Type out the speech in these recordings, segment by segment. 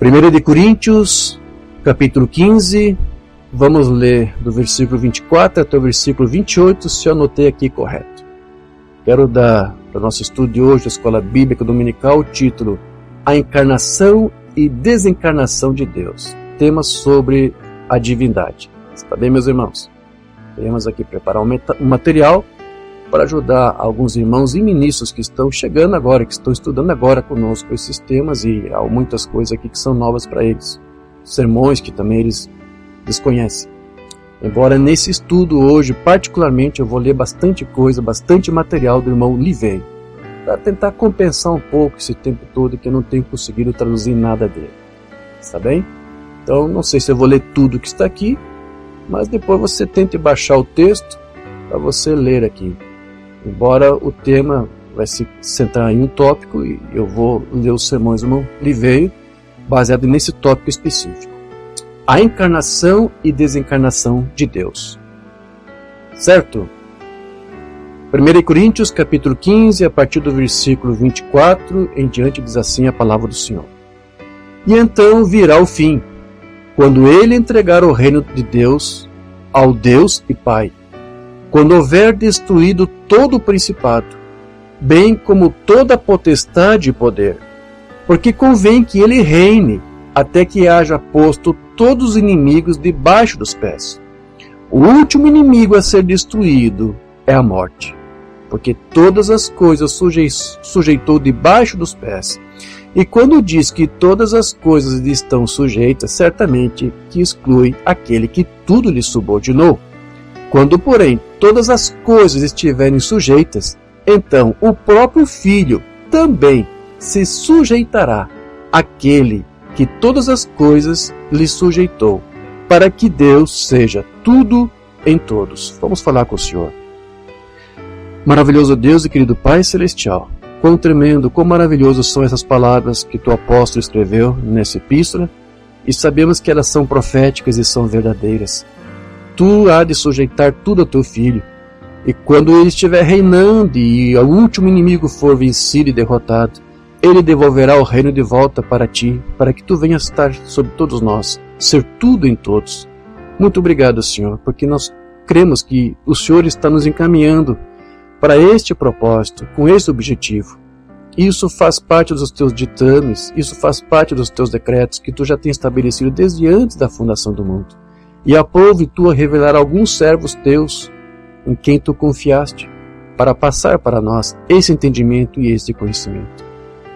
1 de Coríntios, capítulo 15, vamos ler do versículo 24 até o versículo 28, se eu anotei aqui correto. Quero dar para o nosso estudo de hoje, da Escola Bíblica Dominical, o título A Encarnação e Desencarnação de Deus. Tema sobre a divindade. Está bem, meus irmãos? Queremos aqui preparar um material para ajudar alguns irmãos e ministros que estão chegando agora, que estão estudando agora conosco esses temas, e há muitas coisas aqui que são novas para eles. Sermões que também eles desconhecem. Embora nesse estudo hoje, particularmente, eu vou ler bastante coisa, bastante material do irmão Liveiro, para tentar compensar um pouco esse tempo todo que eu não tenho conseguido traduzir nada dele. Está bem? Então, não sei se eu vou ler tudo que está aqui, mas depois você tente baixar o texto para você ler aqui. Embora o tema vai se centrar em um tópico, e eu vou ler os sermões do irmão Liveiro, baseado nesse tópico específico. A encarnação e desencarnação de Deus. Certo? 1 Coríntios, capítulo 15, a partir do versículo 24 em diante, diz assim a palavra do Senhor. E então virá o fim, quando ele entregar o reino de Deus ao Deus e Pai, quando houver destruído todo o principado, bem como toda a potestade e poder, porque convém que ele reine, até que haja posto todos os inimigos debaixo dos pés. O último inimigo a ser destruído é a morte, porque todas as coisas sujeitou debaixo dos pés. E quando diz que todas as coisas lhe estão sujeitas, certamente que exclui aquele que tudo lhe subordinou. Quando, porém, todas as coisas estiverem sujeitas, então o próprio Filho também se sujeitará àquele que todas as coisas lhe sujeitou, para que Deus seja tudo em todos. Vamos falar com o Senhor. Maravilhoso Deus e querido Pai Celestial, quão tremendo, quão maravilhoso são essas palavras que tu apóstolo escreveu nessa epístola, e sabemos que elas são proféticas e são verdadeiras. Tu há de sujeitar tudo ao teu Filho, e quando ele estiver reinando e o último inimigo for vencido e derrotado, ele devolverá o reino de volta para ti, para que tu venhas estar sobre todos nós, ser tudo em todos. Muito obrigado, Senhor, porque nós cremos que o Senhor está nos encaminhando para este propósito, com este objetivo. Isso faz parte dos teus ditames, isso faz parte dos teus decretos que tu já tens estabelecido desde antes da fundação do mundo. E aprove tu a revelar alguns servos teus, em quem tu confiaste, para passar para nós esse entendimento e esse conhecimento,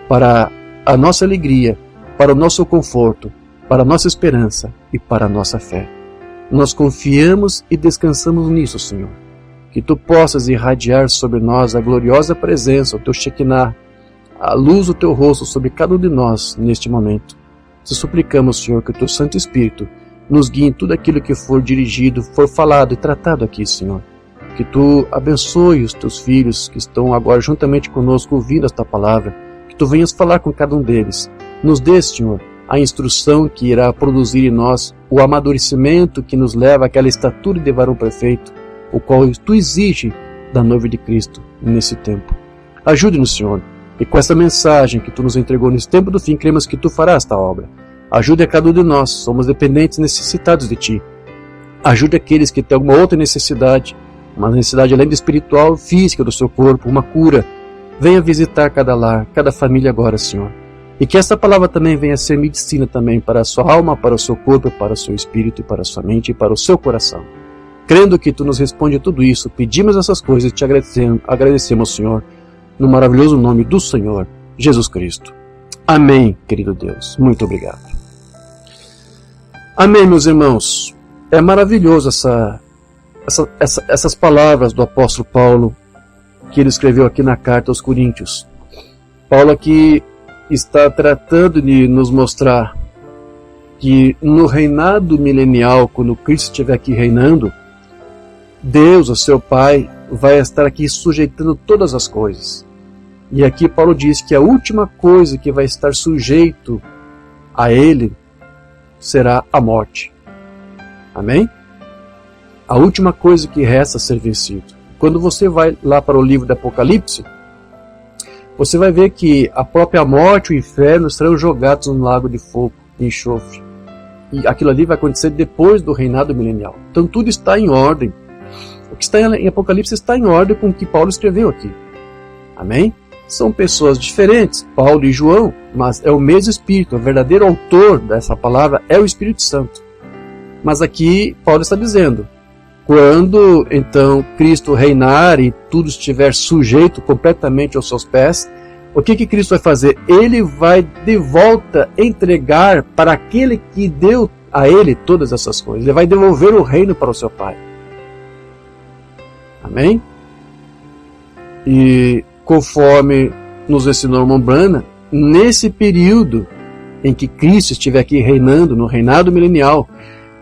para a nossa alegria, para o nosso conforto, para a nossa esperança e para a nossa fé. Nós confiamos e descansamos nisso, Senhor. Que tu possas irradiar sobre nós a gloriosa presença, o teu Shekinah, a luz do teu rosto sobre cada um de nós neste momento. Te suplicamos, Senhor, que o teu Santo Espírito nos guie em tudo aquilo que for dirigido, for falado e tratado aqui, Senhor. Que tu abençoe os teus filhos que estão agora juntamente conosco ouvindo esta palavra. Que tu venhas falar com cada um deles. Nos dê, Senhor, a instrução que irá produzir em nós o amadurecimento que nos leva àquela estatura de varão perfeito, o qual tu exige da noiva de Cristo nesse tempo. Ajude-nos, Senhor, e com essa mensagem que tu nos entregou nesse tempo do fim, cremos que tu farás esta obra. Ajude a cada um de nós, somos dependentes e necessitados de ti. Ajude aqueles que têm alguma outra necessidade, uma necessidade além da espiritual, física do seu corpo, uma cura. Venha visitar cada lar, cada família agora, Senhor. E que esta palavra também venha ser medicina também para a sua alma, para o seu corpo, para o seu espírito, para a sua mente e para o seu coração. Crendo que tu nos responde tudo isso, pedimos essas coisas e te agradecemos, Senhor, no maravilhoso nome do Senhor, Jesus Cristo. Amém, querido Deus. Muito obrigado. Amém, meus irmãos. É maravilhoso essas palavras do apóstolo Paulo que ele escreveu aqui na carta aos Coríntios. Paulo aqui está tratando de nos mostrar que no reinado milenial, quando Cristo estiver aqui reinando, Deus, o seu Pai, vai estar aqui sujeitando todas as coisas. E aqui Paulo diz que a última coisa que vai estar sujeito a ele será a morte. Amém? A última coisa que resta a ser vencido. Quando você vai lá para o livro do Apocalipse, você vai ver que a própria morte e o inferno serão jogados no lago de fogo. de enxofre. E aquilo ali vai acontecer depois do reinado milenial. Então tudo está em ordem. O que está em Apocalipse está em ordem com o que Paulo escreveu aqui. Amém? São pessoas diferentes, Paulo e João, mas é o mesmo Espírito. O verdadeiro autor dessa palavra é o Espírito Santo. Mas aqui Paulo está dizendo, quando então Cristo reinar e tudo estiver sujeito completamente aos seus pés, o que Cristo vai fazer? Ele vai de volta entregar para aquele que deu a ele todas essas coisas. Ele vai devolver o reino para o seu Pai. Amém? E conforme nos ensinou o irmão Branham, nesse período em que Cristo estiver aqui reinando, no reinado milenial,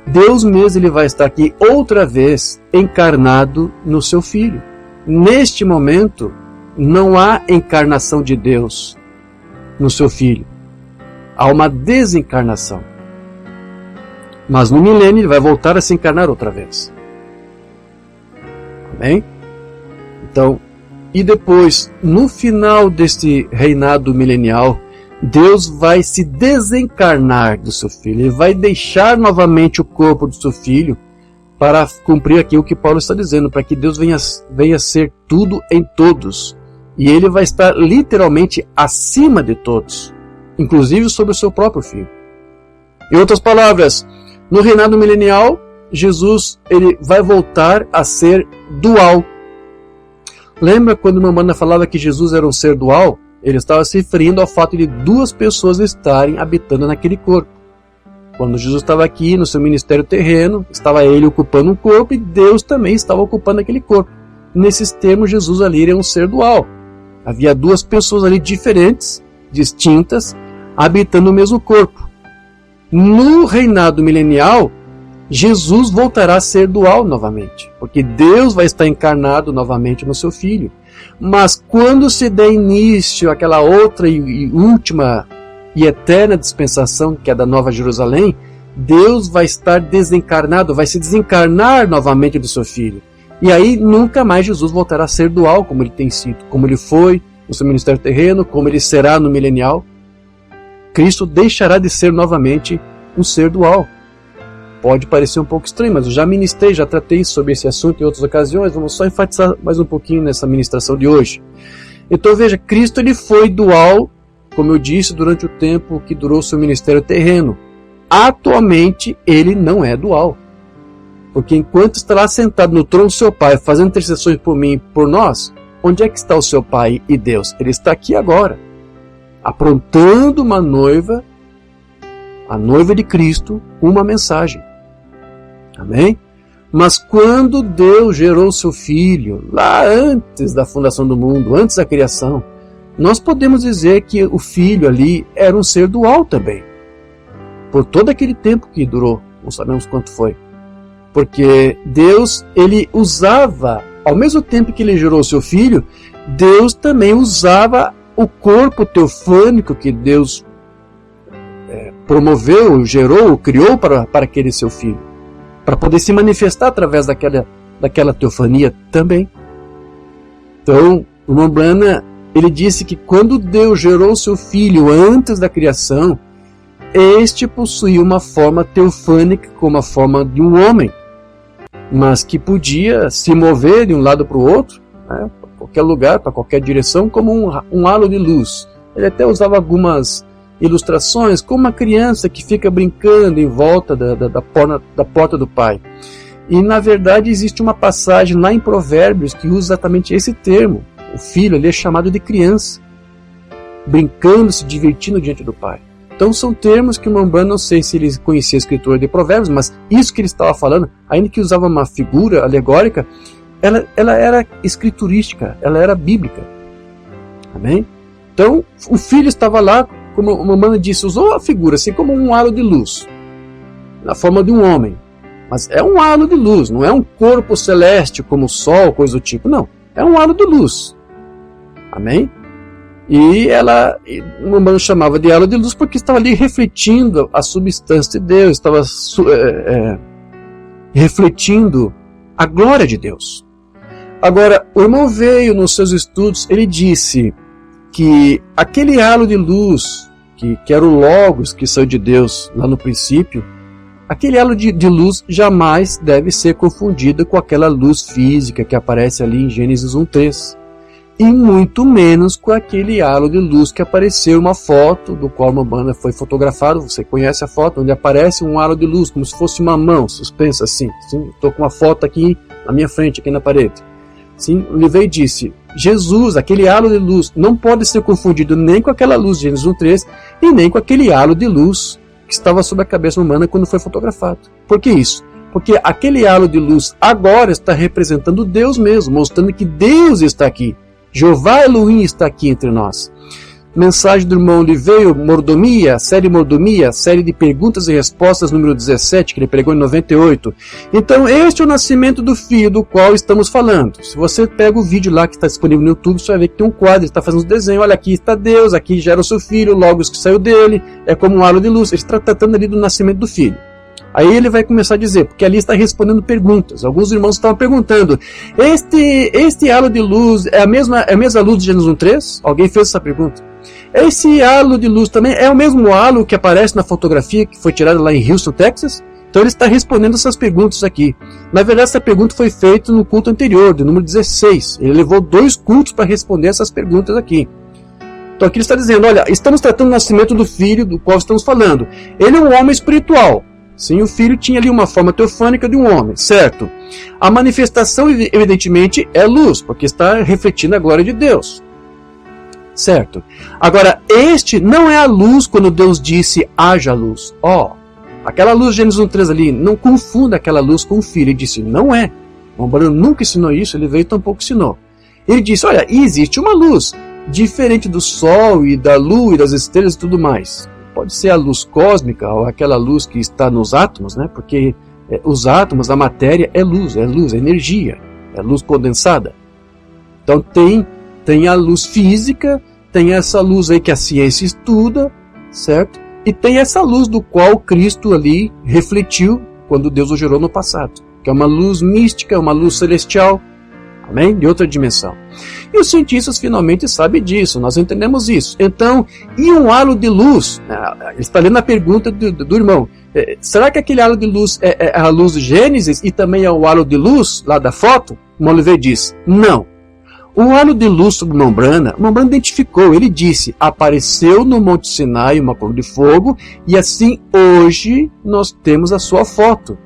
Deus mesmo ele vai estar aqui outra vez encarnado no seu Filho. Neste momento, não há encarnação de Deus no seu Filho. Há uma desencarnação. Mas no milênio ele vai voltar a se encarnar outra vez. Amém? Então, e depois, no final deste reinado milenial, Deus vai se desencarnar do seu Filho. Ele vai deixar novamente o corpo do seu Filho para cumprir aqui o que Paulo está dizendo, para que Deus venha ser tudo em todos. E ele vai estar literalmente acima de todos, inclusive sobre o seu próprio Filho. Em outras palavras, no reinado milenial, Jesus ele vai voltar a ser dual. Lembra quando o Mamana falava que Jesus era um ser dual? Ele estava se referindo ao fato de duas pessoas estarem habitando naquele corpo. Quando Jesus estava aqui no seu ministério terreno, estava ele ocupando um corpo e Deus também estava ocupando aquele corpo. Nesses termos, Jesus ali era um ser dual. Havia duas pessoas ali diferentes, distintas, habitando o mesmo corpo. No reinado milenial, Jesus voltará a ser dual novamente, porque Deus vai estar encarnado novamente no seu Filho. Mas quando se der início àquela outra e última e eterna dispensação, que é da Nova Jerusalém, Deus vai estar desencarnado, vai se desencarnar novamente do seu Filho. E aí nunca mais Jesus voltará a ser dual como ele tem sido, como ele foi no seu ministério terreno, como ele será no milenial. Cristo deixará de ser novamente um ser dual. Pode parecer um pouco estranho, mas eu já ministrei, já tratei sobre esse assunto em outras ocasiões. Vamos só enfatizar mais um pouquinho nessa ministração de hoje. Então veja, Cristo ele foi dual, como eu disse, durante o tempo que durou o seu ministério terreno. Atualmente ele não é dual. Porque enquanto estará sentado no trono do seu Pai, fazendo intercessões por mim e por nós, onde é que está o seu Pai e Deus? Ele está aqui agora, aprontando uma noiva, a noiva de Cristo, uma mensagem. Amém? Mas quando Deus gerou seu Filho, lá antes da fundação do mundo, antes da criação, nós podemos dizer que o Filho ali era um ser dual também. Por todo aquele tempo que durou, não sabemos quanto foi. Porque Deus, ele usava, ao mesmo tempo que ele gerou seu Filho, Deus também usava o corpo teofânico que Deus promoveu, gerou, criou para aquele seu Filho, para poder se manifestar através daquela teofania também. Então, o irmão Branham, ele disse que quando Deus gerou seu Filho antes da criação, este possuía uma forma teofânica como a forma de um homem, mas que podia se mover de um lado para o outro, né, para qualquer lugar, para qualquer direção, como um halo de luz. Ele até usava algumas ilustrações, como uma criança que fica brincando em volta da porta do pai. E na verdade existe uma passagem lá em Provérbios que usa exatamente esse termo. O filho ali é chamado de criança, brincando, se divertindo diante do pai. Então são termos que o irmão Branham, não sei se ele conhecia a escritura de Provérbios, mas isso que ele estava falando, ainda que usava uma figura alegórica, ela era escriturística, ela era bíblica. Amém? Então o filho estava lá, como o irmão Branham disse, usou a figura assim como um halo de luz, na forma de um homem. Mas é um halo de luz, não é um corpo celeste como o sol, coisa do tipo, não. É um halo de luz. Amém? E o irmão Branham chamava de halo de luz porque estava ali refletindo a substância de Deus, estava refletindo a glória de Deus. Agora, o irmão veio nos seus estudos, ele disse que aquele halo de luz que era o Logos que saiu de Deus lá no princípio, aquele halo de luz jamais deve ser confundido com aquela luz física que aparece ali em Gênesis 1:3. E muito menos com aquele halo de luz que apareceu em uma foto do qual uma banda foi fotografado. Você conhece a foto onde aparece um halo de luz, como se fosse uma mão suspensa assim. Estou com uma foto aqui na minha frente, aqui na parede. Sim, o Livei disse, Jesus, aquele halo de luz, não pode ser confundido nem com aquela luz de Gênesis 1:3 e nem com aquele halo de luz que estava sobre a cabeça humana quando foi fotografado. Por que isso? Porque aquele halo de luz agora está representando Deus mesmo, mostrando que Deus está aqui. Jeová Elohim está aqui entre nós. Mensagem do irmão Oliveira, Mordomia, série de perguntas e respostas número 17, que ele pregou em 98. Então, este é o nascimento do filho do qual estamos falando. Se você pega o vídeo lá que está disponível no YouTube, você vai ver que tem um quadro, ele está fazendo um desenho. Olha, aqui está Deus, aqui já era o seu filho, Logos que saiu dele, é como um halo de luz. Ele está tratando ali do nascimento do filho. Aí ele vai começar a dizer, porque ali está respondendo perguntas. Alguns irmãos estavam perguntando, este halo de luz é a mesma luz de Gênesis 1:3? Alguém fez essa pergunta. Esse halo de luz também é o mesmo halo que aparece na fotografia que foi tirada lá em Houston, Texas? Então ele está respondendo essas perguntas aqui. Na verdade, essa pergunta foi feita no culto anterior, do número 16. Ele levou 2 cultos para responder essas perguntas aqui. Então aqui ele está dizendo, olha, estamos tratando do nascimento do filho do qual estamos falando. Ele é um homem espiritual. Sim, o filho tinha ali uma forma teofânica de um homem, certo? A manifestação, evidentemente, é luz, porque está refletindo a glória de Deus. Certo? Agora, este não é a luz quando Deus disse, haja luz. Aquela luz de Gênesis 1:3 ali, não confunda aquela luz com o filho. Ele disse, não é. O Romano nunca ensinou isso, ele veio tampouco ensinou. Ele disse, olha, existe uma luz, diferente do sol e da lua e das estrelas e tudo mais. Pode ser a luz cósmica ou aquela luz que está nos átomos, né? Porque os átomos, a matéria é luz, é energia, é luz condensada. Então tem a luz física, tem essa luz aí que a ciência estuda, certo? E tem essa luz do qual Cristo ali refletiu quando Deus o gerou no passado, que é uma luz mística, uma luz celestial, amém? De outra dimensão. E os cientistas finalmente sabem disso, nós entendemos isso. Então, e um halo de luz? Está lendo a pergunta do irmão. Será que aquele halo de luz é a luz de Gênesis e também é o halo de luz lá da foto? O Oliveira diz, não. O halo de luz sobre Mombrana identificou, ele disse, apareceu no Monte Sinai uma coluna de fogo e assim hoje nós temos a sua foto.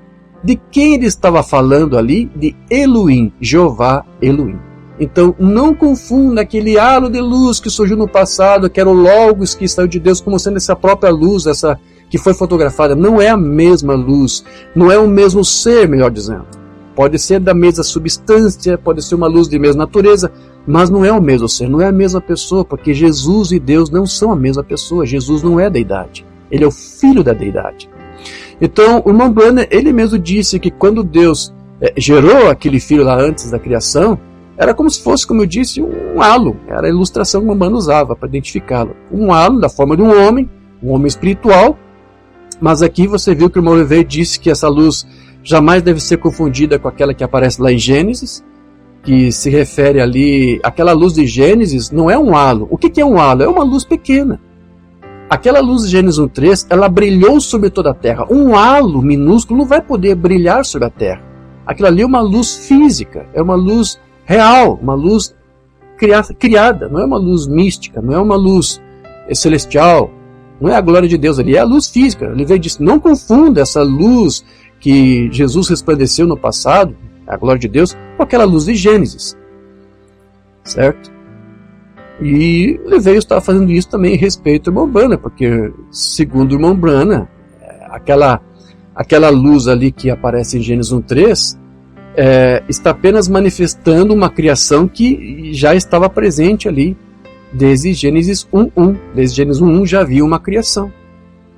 De quem ele estava falando ali? De Elohim, Jeová Elohim. Então não confunda aquele halo de luz que surgiu no passado, que era o Logos que saiu de Deus, como sendo essa própria luz, essa que foi fotografada. Não é a mesma luz, não é o mesmo ser, melhor dizendo. Pode ser da mesma substância, pode ser uma luz de mesma natureza, mas não é o mesmo ser, não é a mesma pessoa, porque Jesus e Deus não são a mesma pessoa. Jesus não é deidade, ele é o filho da deidade. Então o irmão Branham, ele mesmo disse que quando Deus gerou aquele filho lá antes da criação, era como se fosse, como eu disse, um halo. Era a ilustração que o irmão usava para identificá-lo. Um halo da forma de um homem espiritual, mas aqui você viu que o irmão Oliveira disse que essa luz jamais deve ser confundida com aquela que aparece lá em Gênesis, que se refere ali, aquela luz de Gênesis não é um halo. O que é um halo? É uma luz pequena. Aquela luz de Gênesis 1:3, ela brilhou sobre toda a terra. Um halo minúsculo não vai poder brilhar sobre a terra. Aquilo ali é uma luz física, é uma luz real, uma luz criada, não é uma luz mística, não é uma luz celestial, não é a glória de Deus ali, é a luz física. Ele veio e disse, não confunda essa luz que Jesus resplandeceu no passado, a glória de Deus, com aquela luz de Gênesis, certo? E ele veio estar fazendo isso também em respeito ao irmão Branham, porque segundo o irmão Branham, aquela luz ali que aparece em Gênesis 1:3 está apenas manifestando uma criação que já estava presente ali desde Gênesis 1:1. Desde Gênesis 1:1 já havia uma criação,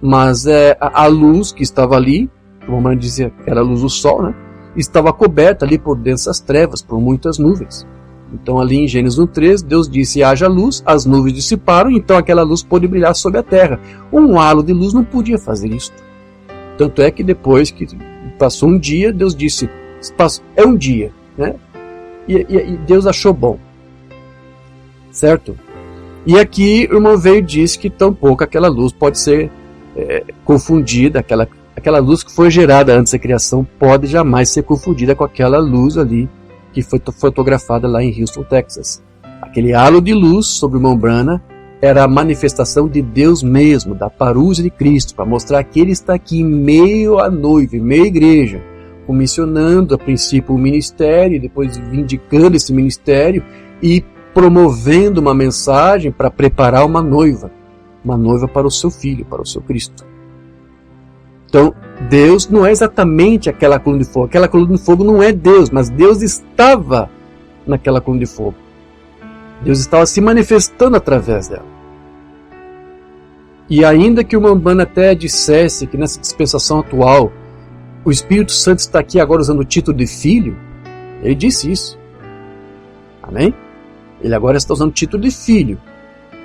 mas a luz que estava ali, como a mãe dizia, era a luz do sol, né? Estava coberta ali por densas trevas, por muitas nuvens. Então ali em Gênesis 1:3, Deus disse, haja luz, as nuvens dissiparam, então aquela luz pôde brilhar sobre a terra. Um halo de luz não podia fazer isso. Tanto é que depois que passou um dia, Deus disse, é um dia, né? E Deus achou bom, certo? E aqui o irmão veio e disse que tampouco aquela luz pode ser confundida, aquela luz que foi gerada antes da criação pode jamais ser confundida com aquela luz ali que foi fotografada lá em Houston, Texas. Aquele halo de luz sobre o irmão Branham era a manifestação de Deus mesmo, da parúzia de Cristo, para mostrar que ele está aqui em meio à noiva, em meio à igreja, comissionando a princípio o ministério, depois vindicando esse ministério e promovendo uma mensagem para preparar uma noiva para o seu filho, para o seu Cristo. Então, Deus não é exatamente aquela coluna de fogo. Aquela coluna de fogo não é Deus, mas Deus estava naquela coluna de fogo. Deus estava se manifestando através dela. E ainda que o irmão Branham até dissesse que nessa dispensação atual o Espírito Santo está aqui agora usando o título de filho, ele disse isso. Amém? Ele agora está usando o título de filho.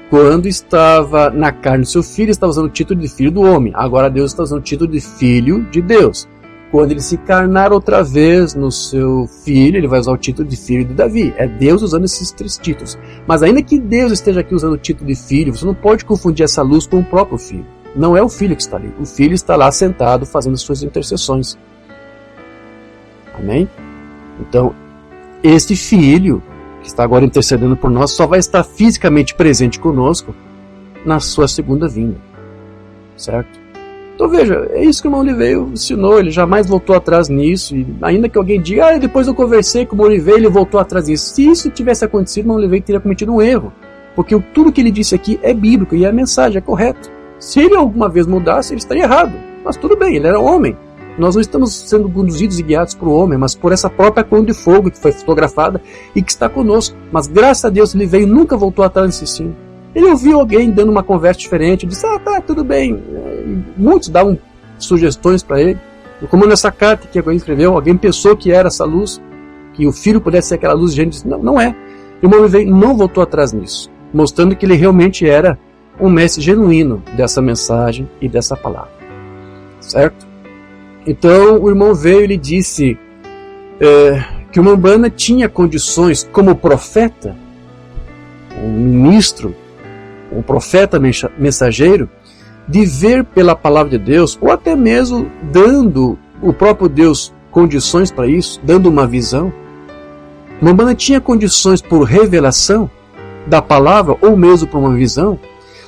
Quando estava na carne do seu filho, estava usando o título de filho do homem. Agora Deus está usando o título de filho de Deus. Quando ele se encarnar outra vez no seu filho, ele vai usar o título de filho de Davi. É Deus usando esses 3 títulos. Mas ainda que Deus esteja aqui usando o título de filho, você não pode confundir essa luz com o próprio filho. Não é o filho que está ali. O filho está lá sentado fazendo suas intercessões. Amém? Então, este filho que está agora intercedendo por nós, só vai estar fisicamente presente conosco na sua segunda vinda. Certo? Então veja, é isso que o irmão Oliveira ensinou, ele jamais voltou atrás nisso, e ainda que alguém diga, depois eu conversei com o irmão Oliveira, ele voltou atrás nisso. Se isso tivesse acontecido, o irmão Oliveira teria cometido um erro, porque tudo que ele disse aqui é bíblico, e a mensagem é correta. Se ele alguma vez mudasse, ele estaria errado, mas tudo bem, ele era homem. Nós não estamos sendo conduzidos e guiados por homem, mas por essa própria coluna de fogo que foi fotografada e que está conosco. Mas graças a Deus ele veio e nunca voltou atrás nesse ensino. Ele ouviu alguém dando uma conversa diferente, disse, tá, tudo bem. Muitos davam sugestões para ele. Como nessa carta que alguém escreveu, alguém pensou que era essa luz, que o filho pudesse ser aquela luz, e a gente disse, não é. E o irmão veio não voltou atrás nisso, mostrando que ele realmente era um mestre genuíno dessa mensagem e dessa palavra. Certo? Então o irmão veio e ele disse que o irmão Branham tinha condições como profeta, um ministro, um profeta mensageiro, de ver pela palavra de Deus, ou até mesmo dando o próprio Deus condições para isso, dando uma visão. O irmão Branham tinha condições por revelação da palavra, ou mesmo por uma visão,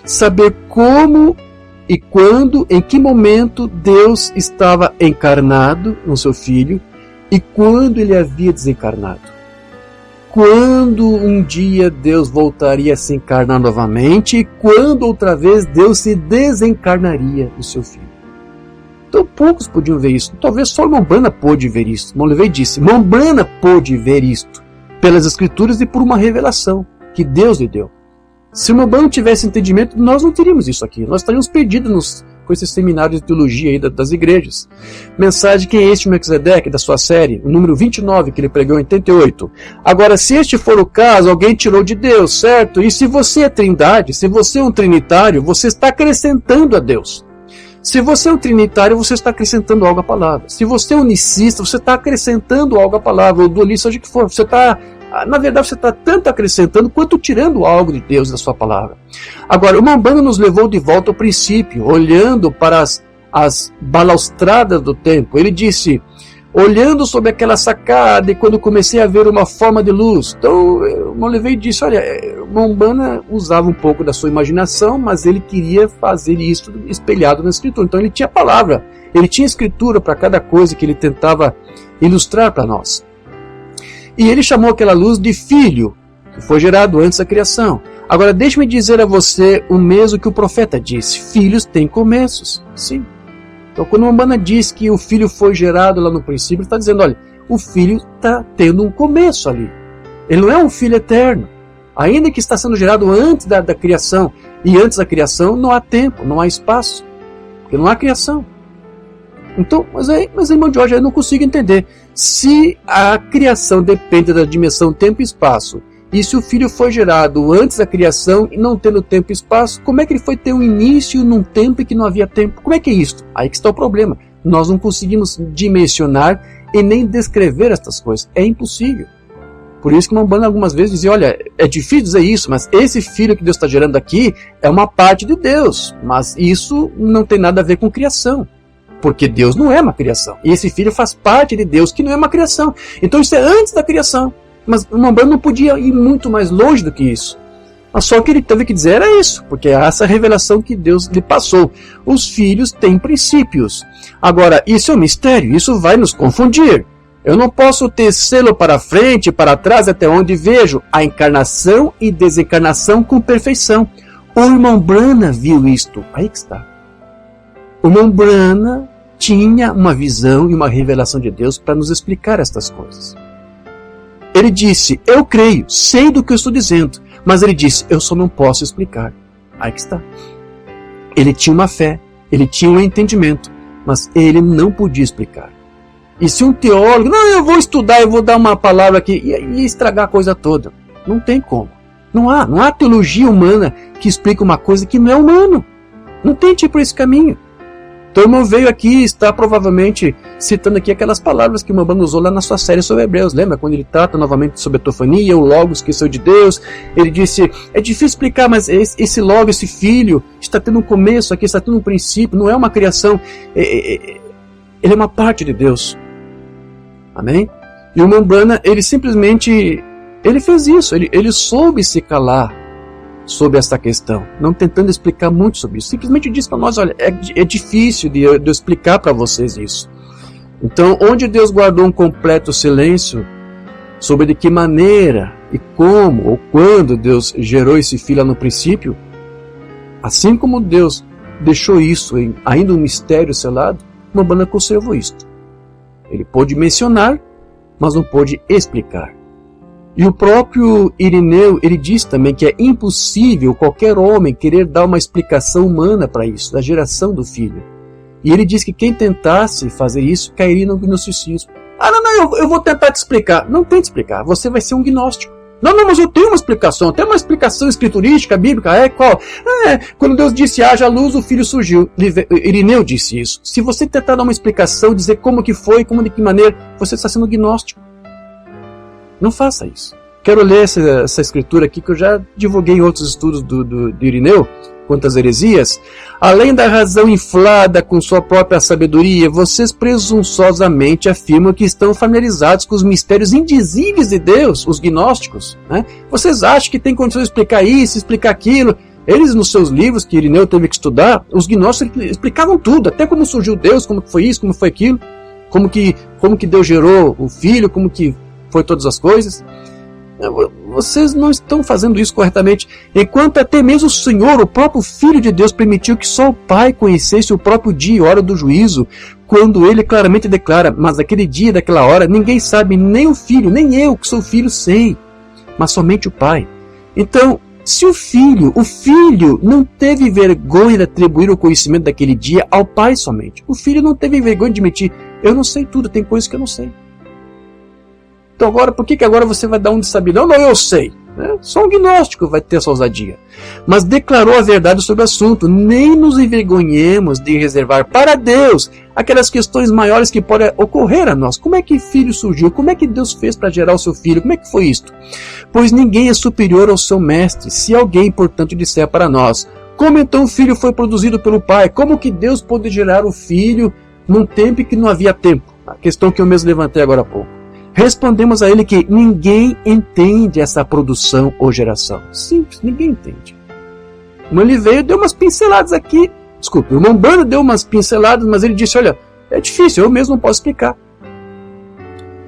saber como e quando, em que momento Deus estava encarnado no seu filho e quando ele havia desencarnado. Quando um dia Deus voltaria a se encarnar novamente e quando outra vez Deus se desencarnaria no seu filho. Então poucos podiam ver isso. Talvez só o irmão Branham pôde ver isso. Irmão Oliveira disse, irmão Branham pôde ver isto pelas Escrituras e por uma revelação que Deus lhe deu. Se o irmão Branham tivesse entendimento, nós não teríamos isso aqui. Nós estaríamos perdidos com esses seminários de teologia aí das igrejas. Mensagem Quem é este Melquisedeque, da sua série, o número 29, que ele pregou em 88. Agora, se este for o caso, alguém tirou de Deus, certo? E se você é trindade, se você é um trinitário, você está acrescentando a Deus. Se você é um trinitário, você está acrescentando algo à palavra. Se você é unicista, você está acrescentando algo à palavra, ou dualista, seja o que for. Na verdade, você está tanto acrescentando quanto tirando algo de Deus da sua palavra. Agora, o irmão Branham nos levou de volta ao princípio, olhando para as balaustradas do tempo. Ele disse, olhando sobre aquela sacada e quando comecei a ver uma forma de luz. Então, o irmão Oliveira disse, olha, o irmão Branham usava um pouco da sua imaginação, mas ele queria fazer isso espelhado na Escritura. Então, ele tinha palavra, ele tinha Escritura para cada coisa que ele tentava ilustrar para nós. E ele chamou aquela luz de filho, que foi gerado antes da criação. Agora, deixe-me dizer a você o mesmo que o profeta disse. Filhos têm começos. Sim. Então, quando o Branham diz que o filho foi gerado lá no princípio, ele está dizendo, olha, o filho está tendo um começo ali. Ele não é um filho eterno. Ainda que está sendo gerado antes da criação. E antes da criação não há tempo, não há espaço. Porque não há criação. Então, mas irmão Jorge, eu não consigo entender. Se a criação depende da dimensão tempo e espaço, e se o filho foi gerado antes da criação e não tendo tempo e espaço, como é que ele foi ter um início num tempo em que não havia tempo? Como é que é isso? Aí que está o problema. Nós não conseguimos dimensionar e nem descrever estas coisas. É impossível. Por isso que Umbanda algumas vezes dizia, olha, é difícil dizer isso, mas esse filho que Deus está gerando aqui é uma parte de Deus, mas isso não tem nada a ver com criação, porque Deus não é uma criação, e esse filho faz parte de Deus, que não é uma criação, então isso é antes da criação, mas Umbanda não podia ir muito mais longe do que isso, mas só que ele teve que dizer era isso, porque é essa revelação que Deus lhe passou. Os filhos têm princípios, agora isso é um mistério, isso vai nos confundir. Eu não posso tecê-lo para frente e para trás até onde vejo a encarnação e desencarnação com perfeição. O irmão Brana viu isto. Aí que está. O irmão Brana tinha uma visão e uma revelação de Deus para nos explicar estas coisas. Ele disse, eu creio, sei do que eu estou dizendo, mas ele disse, eu só não posso explicar. Aí que está. Ele tinha uma fé, ele tinha um entendimento, mas ele não podia explicar. E se um teólogo, não, eu vou estudar, eu vou dar uma palavra aqui, e estragar a coisa toda. Não tem como. Não há teologia humana que explique uma coisa que não é humano. Não tem tipo esse caminho. Então o irmão veio aqui, está provavelmente citando aqui aquelas palavras que o Umbanda usou lá na sua série sobre Hebreus. Lembra quando ele trata novamente sobre a teofania, o Logos que saiu de Deus? Ele disse, é difícil explicar, mas esse Logos, esse filho, está tendo um começo aqui, está tendo um princípio, não é uma criação. Ele é uma parte de Deus. Amém? E o Umbanda, ele simplesmente, ele fez isso, ele soube se calar sobre essa questão, não tentando explicar muito sobre isso, simplesmente disse para nós, olha, é difícil de eu explicar para vocês isso. Então, onde Deus guardou um completo silêncio sobre de que maneira e como ou quando Deus gerou esse filho lá no princípio, assim como Deus deixou isso ainda um mistério selado, o Umbanda conservou isto. Ele pôde mencionar, mas não pôde explicar. E o próprio Irineu, ele diz também que é impossível qualquer homem querer dar uma explicação humana para isso, da geração do filho. E ele diz que quem tentasse fazer isso cairia no gnosticismo. Eu vou tentar te explicar. Não tente explicar, você vai ser um gnóstico. Não, mas eu tenho uma explicação, escriturística, bíblica, qual? Quando Deus disse, haja luz, o filho surgiu. Irineu disse isso. Se você tentar dar uma explicação, dizer como que foi, de que maneira, você está sendo gnóstico. Não faça isso. Quero ler essa escritura aqui, que eu já divulguei em outros estudos de Irineu, quanto às heresias. Além da razão inflada com sua própria sabedoria, vocês presunçosamente afirmam que estão familiarizados com os mistérios indizíveis de Deus, os gnósticos. Né? Vocês acham que tem condição de explicar isso, explicar aquilo. Eles, nos seus livros, que Irineu teve que estudar, os gnósticos explicavam tudo, até como surgiu Deus, como foi isso, como foi aquilo, como que Deus gerou o filho, como que foi todas as coisas. Vocês não estão fazendo isso corretamente, enquanto até mesmo o Senhor, o próprio Filho de Deus, permitiu que só o Pai conhecesse o próprio dia e hora do juízo, quando ele claramente declara, mas naquele dia e daquela hora ninguém sabe, nem o Filho, nem eu que sou filho sei, mas somente o Pai. Então, se o Filho não teve vergonha de atribuir o conhecimento daquele dia ao Pai somente, o Filho não teve vergonha de admitir, eu não sei tudo, tem coisas que eu não sei. Então agora, por que agora você vai dar um de saber? Não, eu sei. Só um gnóstico vai ter essa ousadia. Mas declarou a verdade sobre o assunto. Nem nos envergonhemos de reservar para Deus aquelas questões maiores que podem ocorrer a nós. Como é que filho surgiu? Como é que Deus fez para gerar o seu filho? Como é que foi isto? Pois ninguém é superior ao seu mestre. Se alguém, portanto, disser para nós, como então o filho foi produzido pelo pai? Como que Deus pôde gerar o filho num tempo em que não havia tempo? A questão que eu mesmo levantei agora há pouco. Respondemos a ele que ninguém entende essa produção ou geração. Simples, ninguém entende. O irmão veio e deu umas pinceladas aqui. Desculpe, o irmão Brana deu umas pinceladas, mas ele disse, olha, é difícil, eu mesmo não posso explicar.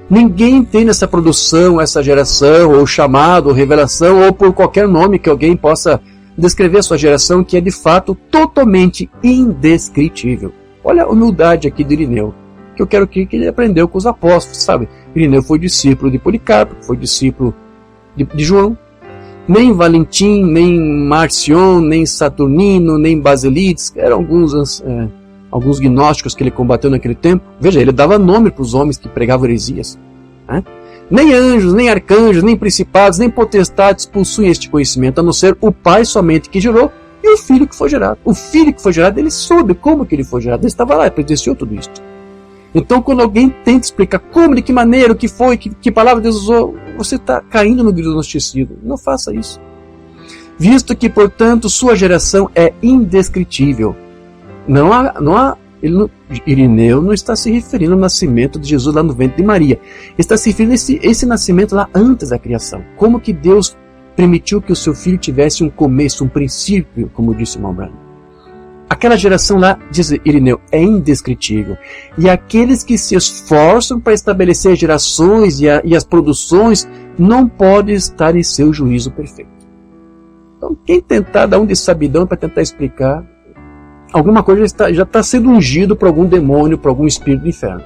Ninguém entende essa produção, essa geração, ou chamado, ou revelação, ou por qualquer nome que alguém possa descrever a sua geração, que é de fato totalmente indescritível. Olha a humildade aqui de Irineu, que eu quero que ele aprendeu com os apóstolos, sabe? Irineu foi discípulo de Policarpo, foi discípulo de João. Nem Valentim, nem Marcion, nem Saturnino, nem Basilides, eram alguns gnósticos que ele combateu naquele tempo. Veja, ele dava nome para os homens que pregavam heresias. Né? Nem anjos, nem arcanjos, nem principados, nem potestades possuem este conhecimento, a não ser o Pai somente que gerou e o Filho que foi gerado. O Filho que foi gerado, ele soube como que ele foi gerado, ele estava lá, ele presenciou tudo isso. Então, quando alguém tenta explicar como, de que maneira, o que foi, que palavra Deus usou, você está caindo no gnosticismo. Não faça isso. Visto que, portanto, sua geração é indescritível. Irineu não está se referindo ao nascimento de Jesus lá no ventre de Maria. Está se referindo a esse nascimento lá antes da criação. Como que Deus permitiu que o seu filho tivesse um começo, um princípio, como disse o irmão Branham. Aquela geração lá, diz Irineu, é indescritível. E aqueles que se esforçam para estabelecer as gerações e as produções não podem estar em seu juízo perfeito. Então, quem tentar dar um de sabidão para tentar explicar, alguma coisa já está sendo ungido por algum demônio, por algum espírito do inferno.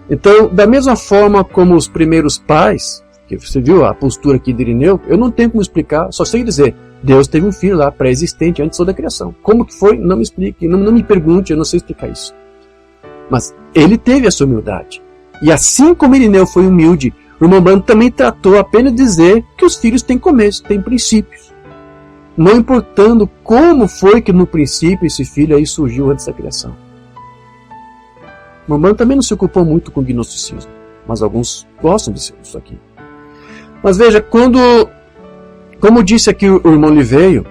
Então, da mesma forma como os primeiros pais, que você viu a postura aqui de Irineu, eu não tenho como explicar, só sei dizer, Deus teve um filho lá pré-existente antes da criação. Como que foi? Não me explique, não me pergunte, eu não sei explicar isso. Mas ele teve a sua humildade. E assim como Irineu foi humilde, o irmão Branham também tratou apenas de dizer que os filhos têm começo, têm princípios. Não importando como foi que no princípio esse filho aí surgiu antes da criação. O irmão Branham também não se ocupou muito com o gnosticismo, mas alguns gostam disso aqui. Mas veja, como disse aqui o irmão Liveio,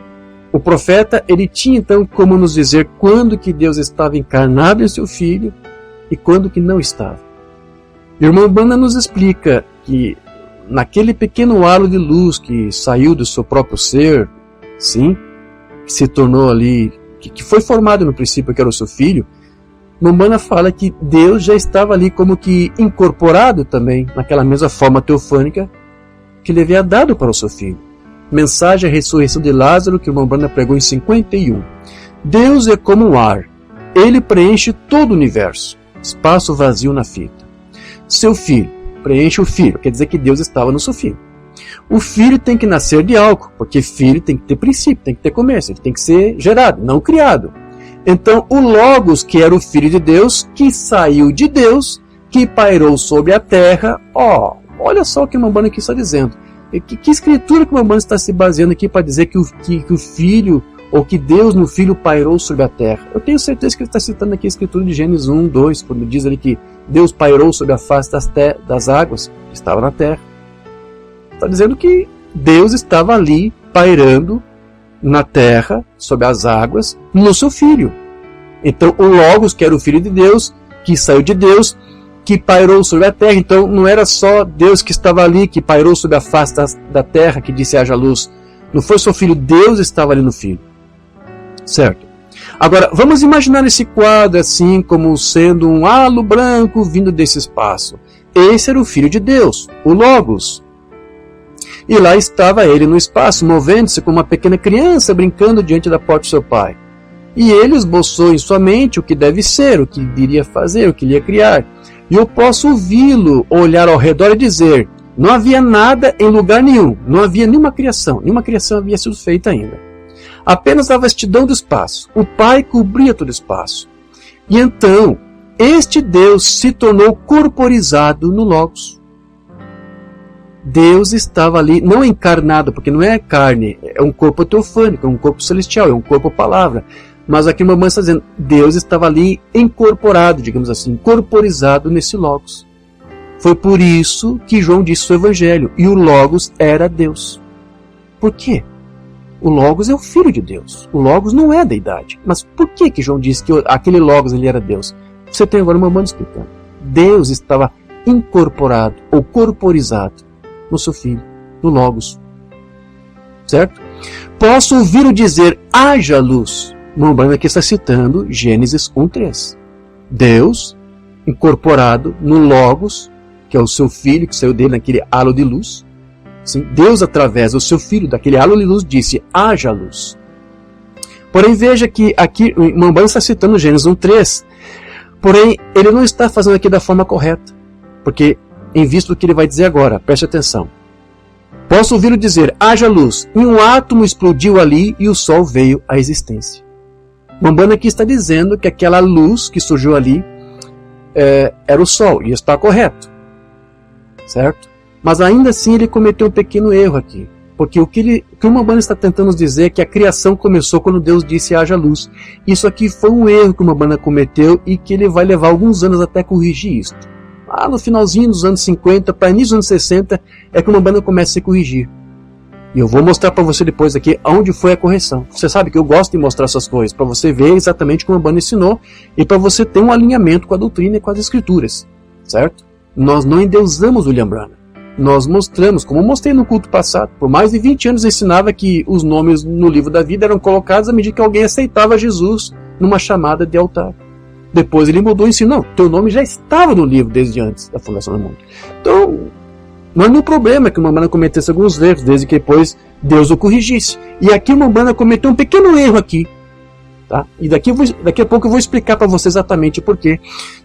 o profeta ele tinha então como nos dizer quando que Deus estava encarnado em seu filho e quando que não estava. O irmão Branham nos explica que naquele pequeno halo de luz que saiu do seu próprio ser, sim, que se tornou ali, que foi formado no princípio que era o seu filho, Mombana fala que Deus já estava ali como que incorporado também naquela mesma forma teofânica que ele havia dado para o seu filho. Mensagem à ressurreição de Lázaro que o Mombana pregou em 51. Deus é como um ar, ele preenche todo o universo, espaço vazio na fita. Seu filho preenche o filho, quer dizer que Deus estava no seu filho. O filho tem que nascer de algo, porque filho tem que ter princípio, tem que ter começo, ele tem que ser gerado, não criado. Então o Logos, que era o Filho de Deus, que saiu de Deus, que pairou sobre a terra, olha só o que o Mombana aqui está dizendo. Que escritura que o Mombana está se baseando aqui para dizer que o Filho, ou que Deus no Filho pairou sobre a terra? Eu tenho certeza que ele está citando aqui a escritura de Gênesis 1, 2, quando diz ali que Deus pairou sobre a face das águas, que estava na terra. Está dizendo que Deus estava ali pairando na terra, sobre as águas, no seu Filho. Então o Logos, que era o Filho de Deus, que saiu de Deus, que pairou sobre a terra. Então não era só Deus que estava ali, que pairou sobre a face da terra, que disse haja luz. Não foi só o Filho, Deus estava ali no Filho. Certo? Agora, vamos imaginar esse quadro assim, como sendo um halo branco vindo desse espaço. Esse era o Filho de Deus, o Logos. E lá estava ele no espaço, movendo-se como uma pequena criança, brincando diante da porta do seu pai. E ele esboçou em sua mente o que deve ser, o que iria fazer, o que iria criar. E eu posso ouvi-lo olhar ao redor e dizer, não havia nada em lugar nenhum, não havia nenhuma criação havia sido feita ainda. Apenas a vastidão do espaço, o Pai cobria todo o espaço. E então, este Deus se tornou corporizado no Logos. Deus estava ali, não encarnado, porque não é carne, é um corpo teofânico, é um corpo celestial, é um corpo palavra. Mas aqui o Mamãe está dizendo, Deus estava ali incorporado, digamos assim, corporizado nesse Logos. Foi por isso que João disse o Evangelho, e o Logos era Deus. Por quê? O Logos é o Filho de Deus, o Logos não é a deidade. Mas por que João disse que aquele Logos ele era Deus? Você tem agora o Mamãe explicando. Deus estava incorporado, ou corporizado, no seu Filho, no Logos. Certo? Posso ouvi-lo dizer, haja luz. Mombana aqui está citando Gênesis 1:3. Deus, incorporado no Logos, que é o seu Filho, que saiu dele naquele halo de luz. Sim, Deus, através do seu Filho, daquele halo de luz, disse, haja luz. Porém, veja que aqui Mombana está citando Gênesis 1:3. Porém, ele não está fazendo aqui da forma correta. Porque, em vista do que ele vai dizer agora, preste atenção. Posso ouvi-lo dizer, haja luz, e um átomo explodiu ali e o Sol veio à existência. Mombana aqui está dizendo que aquela luz que surgiu ali era o Sol, e está correto. Certo? Mas ainda assim ele cometeu um pequeno erro aqui. Porque o que o Umbanda está tentando nos dizer é que a criação começou quando Deus disse haja luz. Isso aqui foi um erro que o Umbanda cometeu e que ele vai levar alguns anos até corrigir isso. Lá no finalzinho dos anos 50, para início dos anos 60, é que o Umbanda começa a se corrigir. E eu vou mostrar para você depois aqui onde foi a correção. Você sabe que eu gosto de mostrar essas coisas, para você ver exatamente como o Umbanda ensinou e para você ter um alinhamento com a doutrina e com as escrituras, certo? Nós não endeusamos William Branham. Nós mostramos, como eu mostrei no culto passado, por mais de 20 anos eu ensinava que os nomes no livro da vida eram colocados à medida que alguém aceitava Jesus numa chamada de altar. Depois ele mudou e ensinou, não, teu nome já estava no livro desde antes da fundação do mundo. Então, não é nenhum problema que o Umbanda cometesse alguns erros, desde que depois Deus o corrigisse. E aqui o Umbanda cometeu um pequeno erro aqui. Tá? E daqui a pouco eu vou explicar para você exatamente por quê.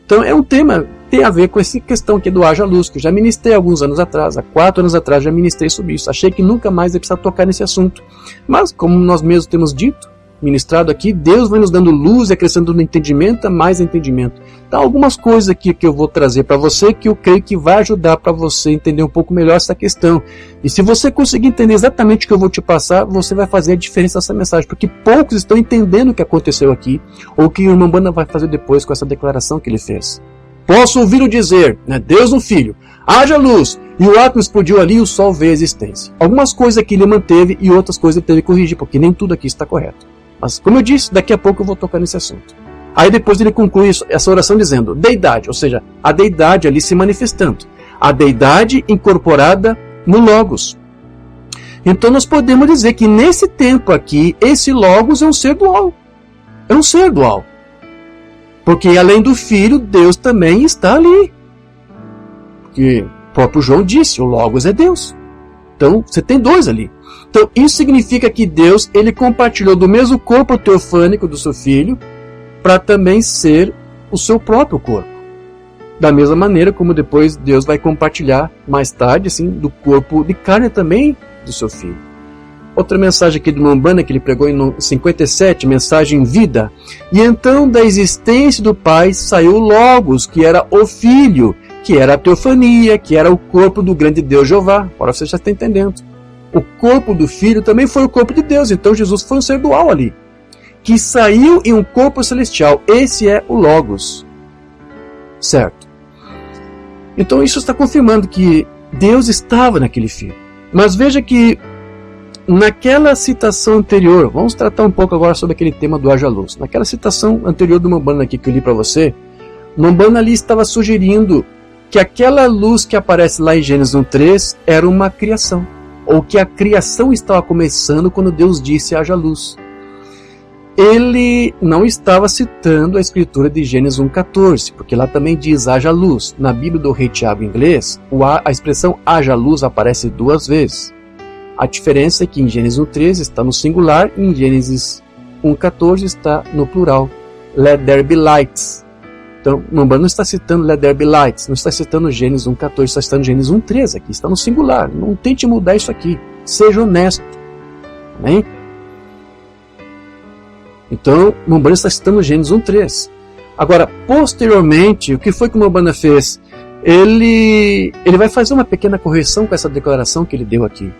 Então é um tema que tem a ver com essa questão aqui do haja luz, que eu já ministrei alguns anos atrás, há 4 anos atrás já ministrei sobre isso. Achei que nunca mais ia precisar tocar nesse assunto. Mas como nós mesmos temos dito, ministrado aqui, Deus vai nos dando luz e acrescentando entendimento a mais entendimento. Então algumas coisas aqui que eu vou trazer para você que eu creio que vai ajudar para você entender um pouco melhor essa questão. E se você conseguir entender exatamente o que eu vou te passar, você vai fazer a diferença nessa mensagem, porque poucos estão entendendo o que aconteceu aqui, ou o que o Umbanda vai fazer depois com essa declaração que ele fez. Posso ouvi-lo dizer, né, Deus no Filho, haja luz, e o átomo explodiu ali e o Sol veio à existência. Algumas coisas aqui ele manteve e outras coisas ele teve que corrigir, porque nem tudo aqui está correto. Mas, como eu disse, daqui a pouco eu vou tocar nesse assunto. Aí depois ele conclui essa oração dizendo, deidade, ou seja, a deidade ali se manifestando. A deidade incorporada no Logos. Então nós podemos dizer que nesse tempo aqui, esse Logos é um ser dual. É um ser dual. Porque além do Filho, Deus também está ali. Porque o próprio João disse, o Logos é Deus. Então você tem dois ali. Então isso significa que Deus ele compartilhou do mesmo corpo teofânico do seu Filho para também ser o seu próprio corpo. Da mesma maneira como depois Deus vai compartilhar mais tarde assim, do corpo de carne também do seu Filho. Outra mensagem aqui do Umbanda que ele pregou em 57, mensagem vida. E então da existência do Pai saiu o Logos, que era o Filho, que era a teofania, que era o corpo do grande Deus Jeová. Agora você já está entendendo. O corpo do Filho também foi o corpo de Deus. Então Jesus foi um ser dual ali, que saiu em um corpo celestial. Esse é o Logos. Certo? Então isso está confirmando que Deus estava naquele Filho. Mas veja que naquela citação anterior, vamos tratar um pouco agora sobre aquele tema do haja luz. Naquela citação anterior do Umbanda aqui que eu li para você, o Umbanda ali estava sugerindo que aquela luz que aparece lá em Gênesis 1:3 era uma criação. Ou que a criação estava começando quando Deus disse haja luz. Ele não estava citando a escritura de Gênesis 1:14, porque lá também diz haja luz. Na Bíblia do Rei Tiago em inglês, a expressão haja luz aparece 2 vezes. A diferença é que em Gênesis 1:13 está no singular e em Gênesis 1:14 está no plural. Let there be lights. Então, o Umbanda não está citando Let there be lights, não está citando Gênesis 1:14, está citando Gênesis 1:13 aqui, está no singular. Não tente mudar isso aqui. Seja honesto. Amém? Então, o Umbanda está citando Gênesis 1:13. Agora, posteriormente, o que foi que o Umbanda fez? Ele vai fazer uma pequena correção com essa declaração que ele deu aqui.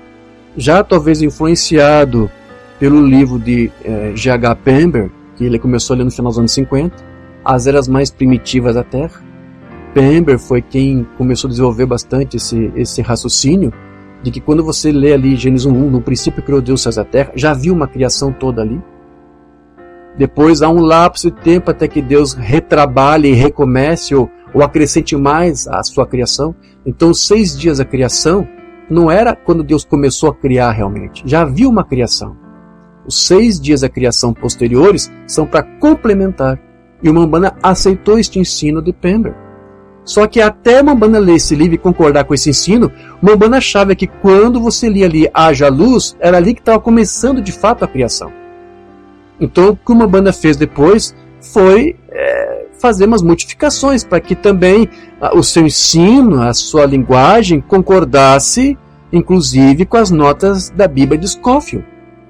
Já talvez influenciado pelo livro de G.H. Pember, que ele começou ali no final dos anos 50, As Eras Mais Primitivas da Terra. Pember foi quem começou a desenvolver bastante esse raciocínio de que quando você lê ali Gênesis 1:1, no princípio criou Deus os céus e a terra, já viu uma criação toda ali. Depois há um lapso de tempo até que Deus retrabalhe e recomece ou acrescente mais à sua criação. Então os 6 dias da criação não era quando Deus começou a criar realmente, já havia uma criação. Os 6 dias da criação posteriores são para complementar. E o Umbanda aceitou este ensino de Pember. Só que até o Umbanda ler esse livro e concordar com esse ensino, o Umbanda achava que quando você lia ali haja luz, era ali que estava começando de fato a criação. Então o que o Umbanda fez depois foi fazer umas modificações para que também o seu ensino, a sua linguagem concordasse inclusive com as notas da Bíblia de Scofield.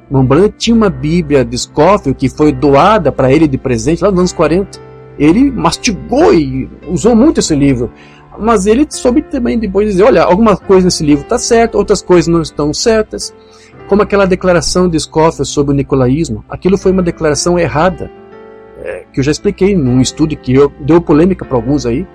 O Umbanda tinha uma Bíblia de Scofield que foi doada para ele de presente lá nos anos 40. Ele mastigou e usou muito esse livro. mas ele soube também depois dizer, olha, alguma coisa nesse livro está certa, outras coisas não estão certas, como aquela declaração de Scofield sobre o nicolaísmo. Aquilo foi uma declaração errada, que eu já expliquei num estudo que deu polêmica para alguns aí.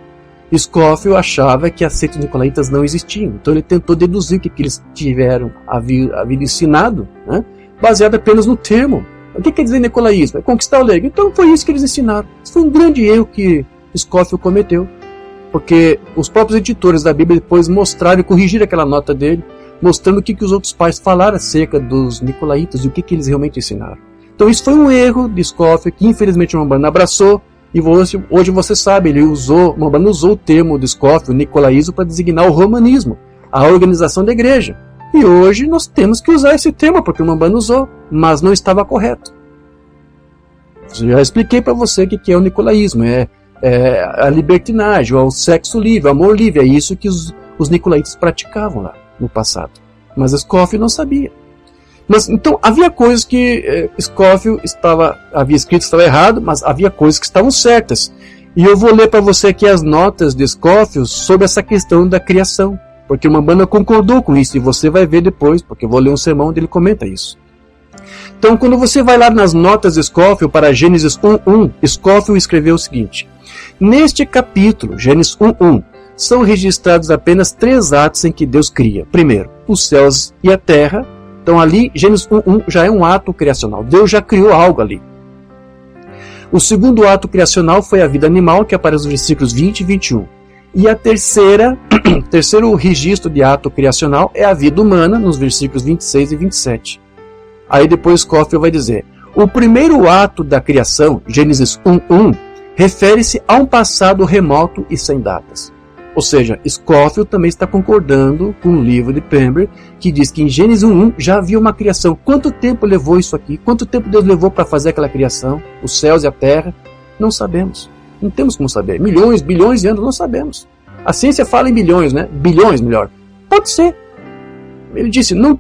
Scofield achava que as seitas nicolaítas não existiam, então ele tentou deduzir o que eles tiveram havido ensinado, né, baseado apenas no termo. O que quer dizer nicolaísmo? É conquistar o leigo. Então foi isso que eles ensinaram. Isso foi um grande erro que Scofield cometeu, porque os próprios editores da Bíblia depois mostraram e corrigiram aquela nota dele, mostrando o que os outros pais falaram acerca dos nicolaítas e o que eles realmente ensinaram. Então isso foi um erro de Scofield, que infelizmente o Umbanda abraçou, e hoje você sabe, o Umbanda usou o termo de Scofield, o nicolaísmo, para designar o romanismo, a organização da igreja. E hoje nós temos que usar esse termo, porque o Umbanda usou, mas não estava correto. Eu já expliquei para você o que é o nicolaísmo, é a libertinagem, o sexo livre, o amor livre, é isso que os nicolaítas praticavam lá no passado. Mas Scofield não sabia. Mas então havia coisas que Scofield havia escrito que estava errado, mas havia coisas que estavam certas. E eu vou ler para você aqui as notas de Scofield sobre essa questão da criação, porque o Umbanda concordou com isso, e você vai ver depois, porque eu vou ler um sermão onde ele comenta isso. Então, quando você vai lá nas notas de Scofield para Gênesis 1:1, Scofield escreveu o seguinte: neste capítulo, Gênesis 1:1, são registrados apenas 3 atos em que Deus cria. Primeiro, os céus e a terra. Então ali, Gênesis 1:1 já é um ato criacional. Deus já criou algo ali. O segundo ato criacional foi a vida animal, que aparece nos versículos 20 e 21. E a terceiro registro de ato criacional é a vida humana, nos versículos 26 e 27. Aí depois Scofield vai dizer: o primeiro ato da criação, Gênesis 1:1, refere-se a um passado remoto e sem datas. Ou seja, Scofield também está concordando com o livro de Pember, que diz que em Gênesis 1:1 já havia uma criação. Quanto tempo levou isso aqui? Quanto tempo Deus levou para fazer aquela criação? Os céus e a terra? Não sabemos. Não temos como saber. Milhões, bilhões de anos, não sabemos. A ciência fala em bilhões, né? Bilhões, melhor. Pode ser. Ele disse, não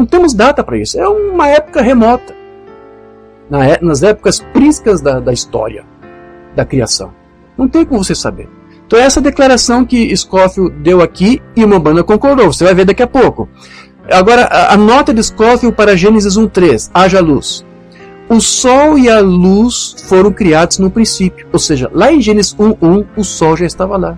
temos data para isso. É uma época remota. Nas épocas príncipes da história, da criação. Não tem como você saber. Então essa declaração que Scofield deu aqui, e o Umbanda concordou. Você vai ver daqui a pouco. Agora, a nota de Scofield para Gênesis 1:3. Haja luz. O sol e a luz foram criados no princípio. Ou seja, lá em Gênesis 1:1, o sol já estava lá.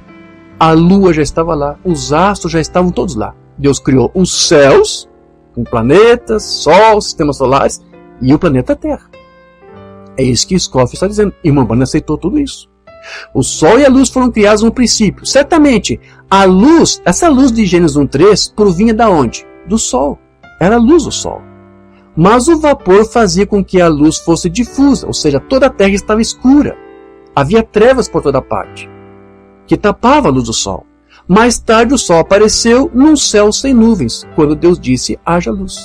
A lua já estava lá. Os astros já estavam todos lá. Deus criou os céus, com planetas, sol, sistemas solares, e o planeta Terra. É isso que Scofield está dizendo. E o Umbanda aceitou tudo isso. O sol e a luz foram criados no princípio. Certamente, a luz, essa luz de Gênesis 1:3, provinha da onde? Do sol. Era a luz do sol. Mas o vapor fazia com que a luz fosse difusa, ou seja, toda a terra estava escura. Havia trevas por toda parte, que tapava a luz do sol. Mais tarde o sol apareceu num céu sem nuvens, quando Deus disse, haja luz.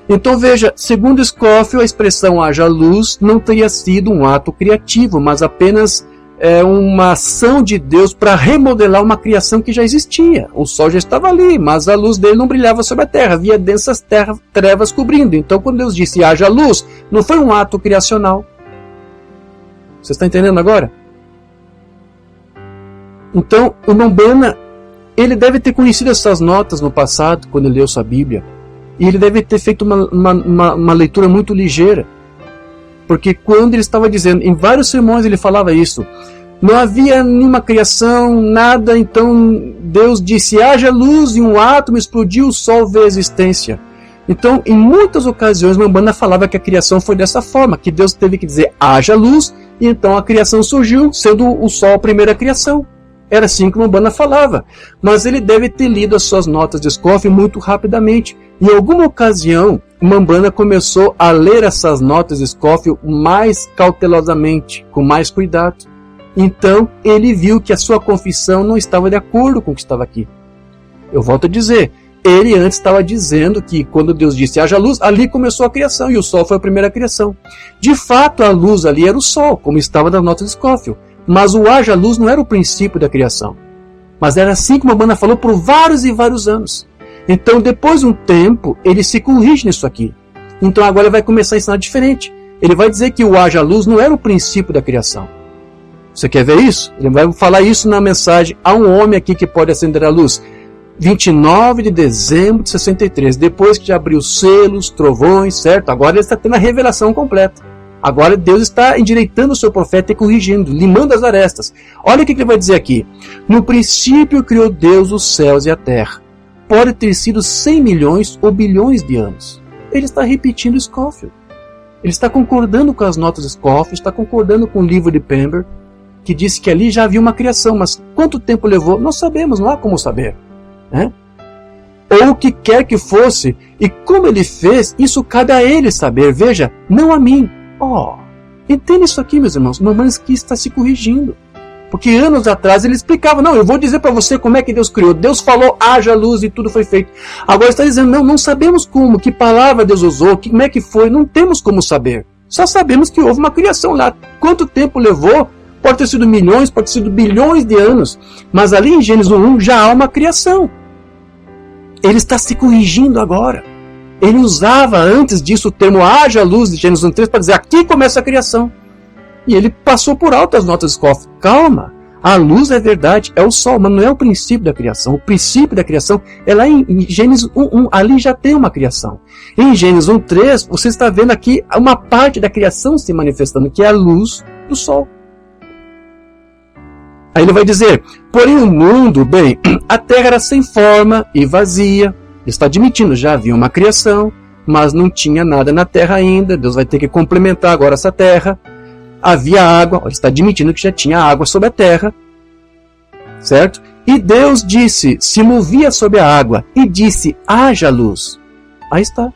Então veja, segundo Scofield, a expressão haja luz não teria sido um ato criativo, mas apenas uma ação de Deus para remodelar uma criação que já existia. O sol já estava ali, mas a luz dele não brilhava sobre a terra, havia densas trevas cobrindo. Então quando Deus disse haja luz, não foi um ato criacional. Você está entendendo agora? Então o Umbanda, ele deve ter conhecido essas notas no passado, quando ele leu sua Bíblia. E ele deve ter feito uma leitura muito ligeira. Porque quando ele estava dizendo, em vários sermões ele falava isso, não havia nenhuma criação, nada, então Deus disse, haja luz, e um átomo explodiu, o sol veio a existência. Então, em muitas ocasiões, Umbanda falava que a criação foi dessa forma, que Deus teve que dizer, haja luz, e então a criação surgiu, sendo o sol a primeira criação. Era assim que Umbanda falava, mas ele deve ter lido as suas notas de Scofield muito rapidamente. Em alguma ocasião, Umbanda começou a ler essas notas de Scofield mais cautelosamente, com mais cuidado. Então, ele viu que a sua confissão não estava de acordo com o que estava aqui. Eu volto a dizer, ele antes estava dizendo que quando Deus disse haja luz, ali começou a criação, e o sol foi a primeira criação. De fato, a luz ali era o sol, como estava nas notas de Scofield. Mas o haja luz não era o princípio da criação. Mas era assim como a Umbanda falou por vários e vários anos. Então, depois de um tempo, ele se corrige nisso aqui. Então, agora ele vai começar a ensinar diferente. Ele vai dizer que o haja luz não era o princípio da criação. Você quer ver isso? Ele vai falar isso na mensagem "Há um homem aqui que pode acender a luz", 29 de dezembro de 63, depois que já abriu selos, trovões, certo? Agora ele está tendo a revelação completa. Agora Deus está endireitando o seu profeta e corrigindo, limando as arestas. Olha o que ele vai dizer aqui. No princípio criou Deus os céus e a terra. Pode ter sido 100 milhões ou bilhões de anos. Ele está repetindo Scofield. Ele está concordando com as notas de Scofield, está concordando com o livro de Pember, que disse que ali já havia uma criação, mas quanto tempo levou? Não sabemos, não há como saber. Né? Ou o que quer que fosse, e como ele fez, isso cabe a ele saber, veja, não a mim. Entenda isso aqui, meus irmãos. Mansky está se corrigindo, porque anos atrás ele explicava, não, eu vou dizer para você como é que Deus criou, Deus falou, haja luz e tudo foi feito. Agora está dizendo, não sabemos como, que palavra Deus usou, como é que foi, não temos como saber, só sabemos que houve uma criação lá. Quanto tempo levou? Pode ter sido milhões, pode ter sido bilhões de anos, mas ali em Gênesis 1 já há uma criação. Ele está se corrigindo agora. Ele usava antes disso o termo haja luz de Gênesis 1:3 para dizer aqui começa a criação. E ele passou por alto as notas de Scofield. Calma, a luz é verdade, é o sol, mas não é o princípio da criação. O princípio da criação é lá em Gênesis 1:1, ali já tem uma criação. Em Gênesis 1:3, você está vendo aqui uma parte da criação se manifestando, que é a luz do sol. Aí ele vai dizer, porém o mundo, bem, a terra era sem forma e vazia. Ele está admitindo, já havia uma criação, mas não tinha nada na terra ainda. Deus vai ter que complementar agora essa terra. Havia água, ele está admitindo que já tinha água sobre a terra, certo? E Deus disse, se movia sobre a água e disse, haja luz. Aí está.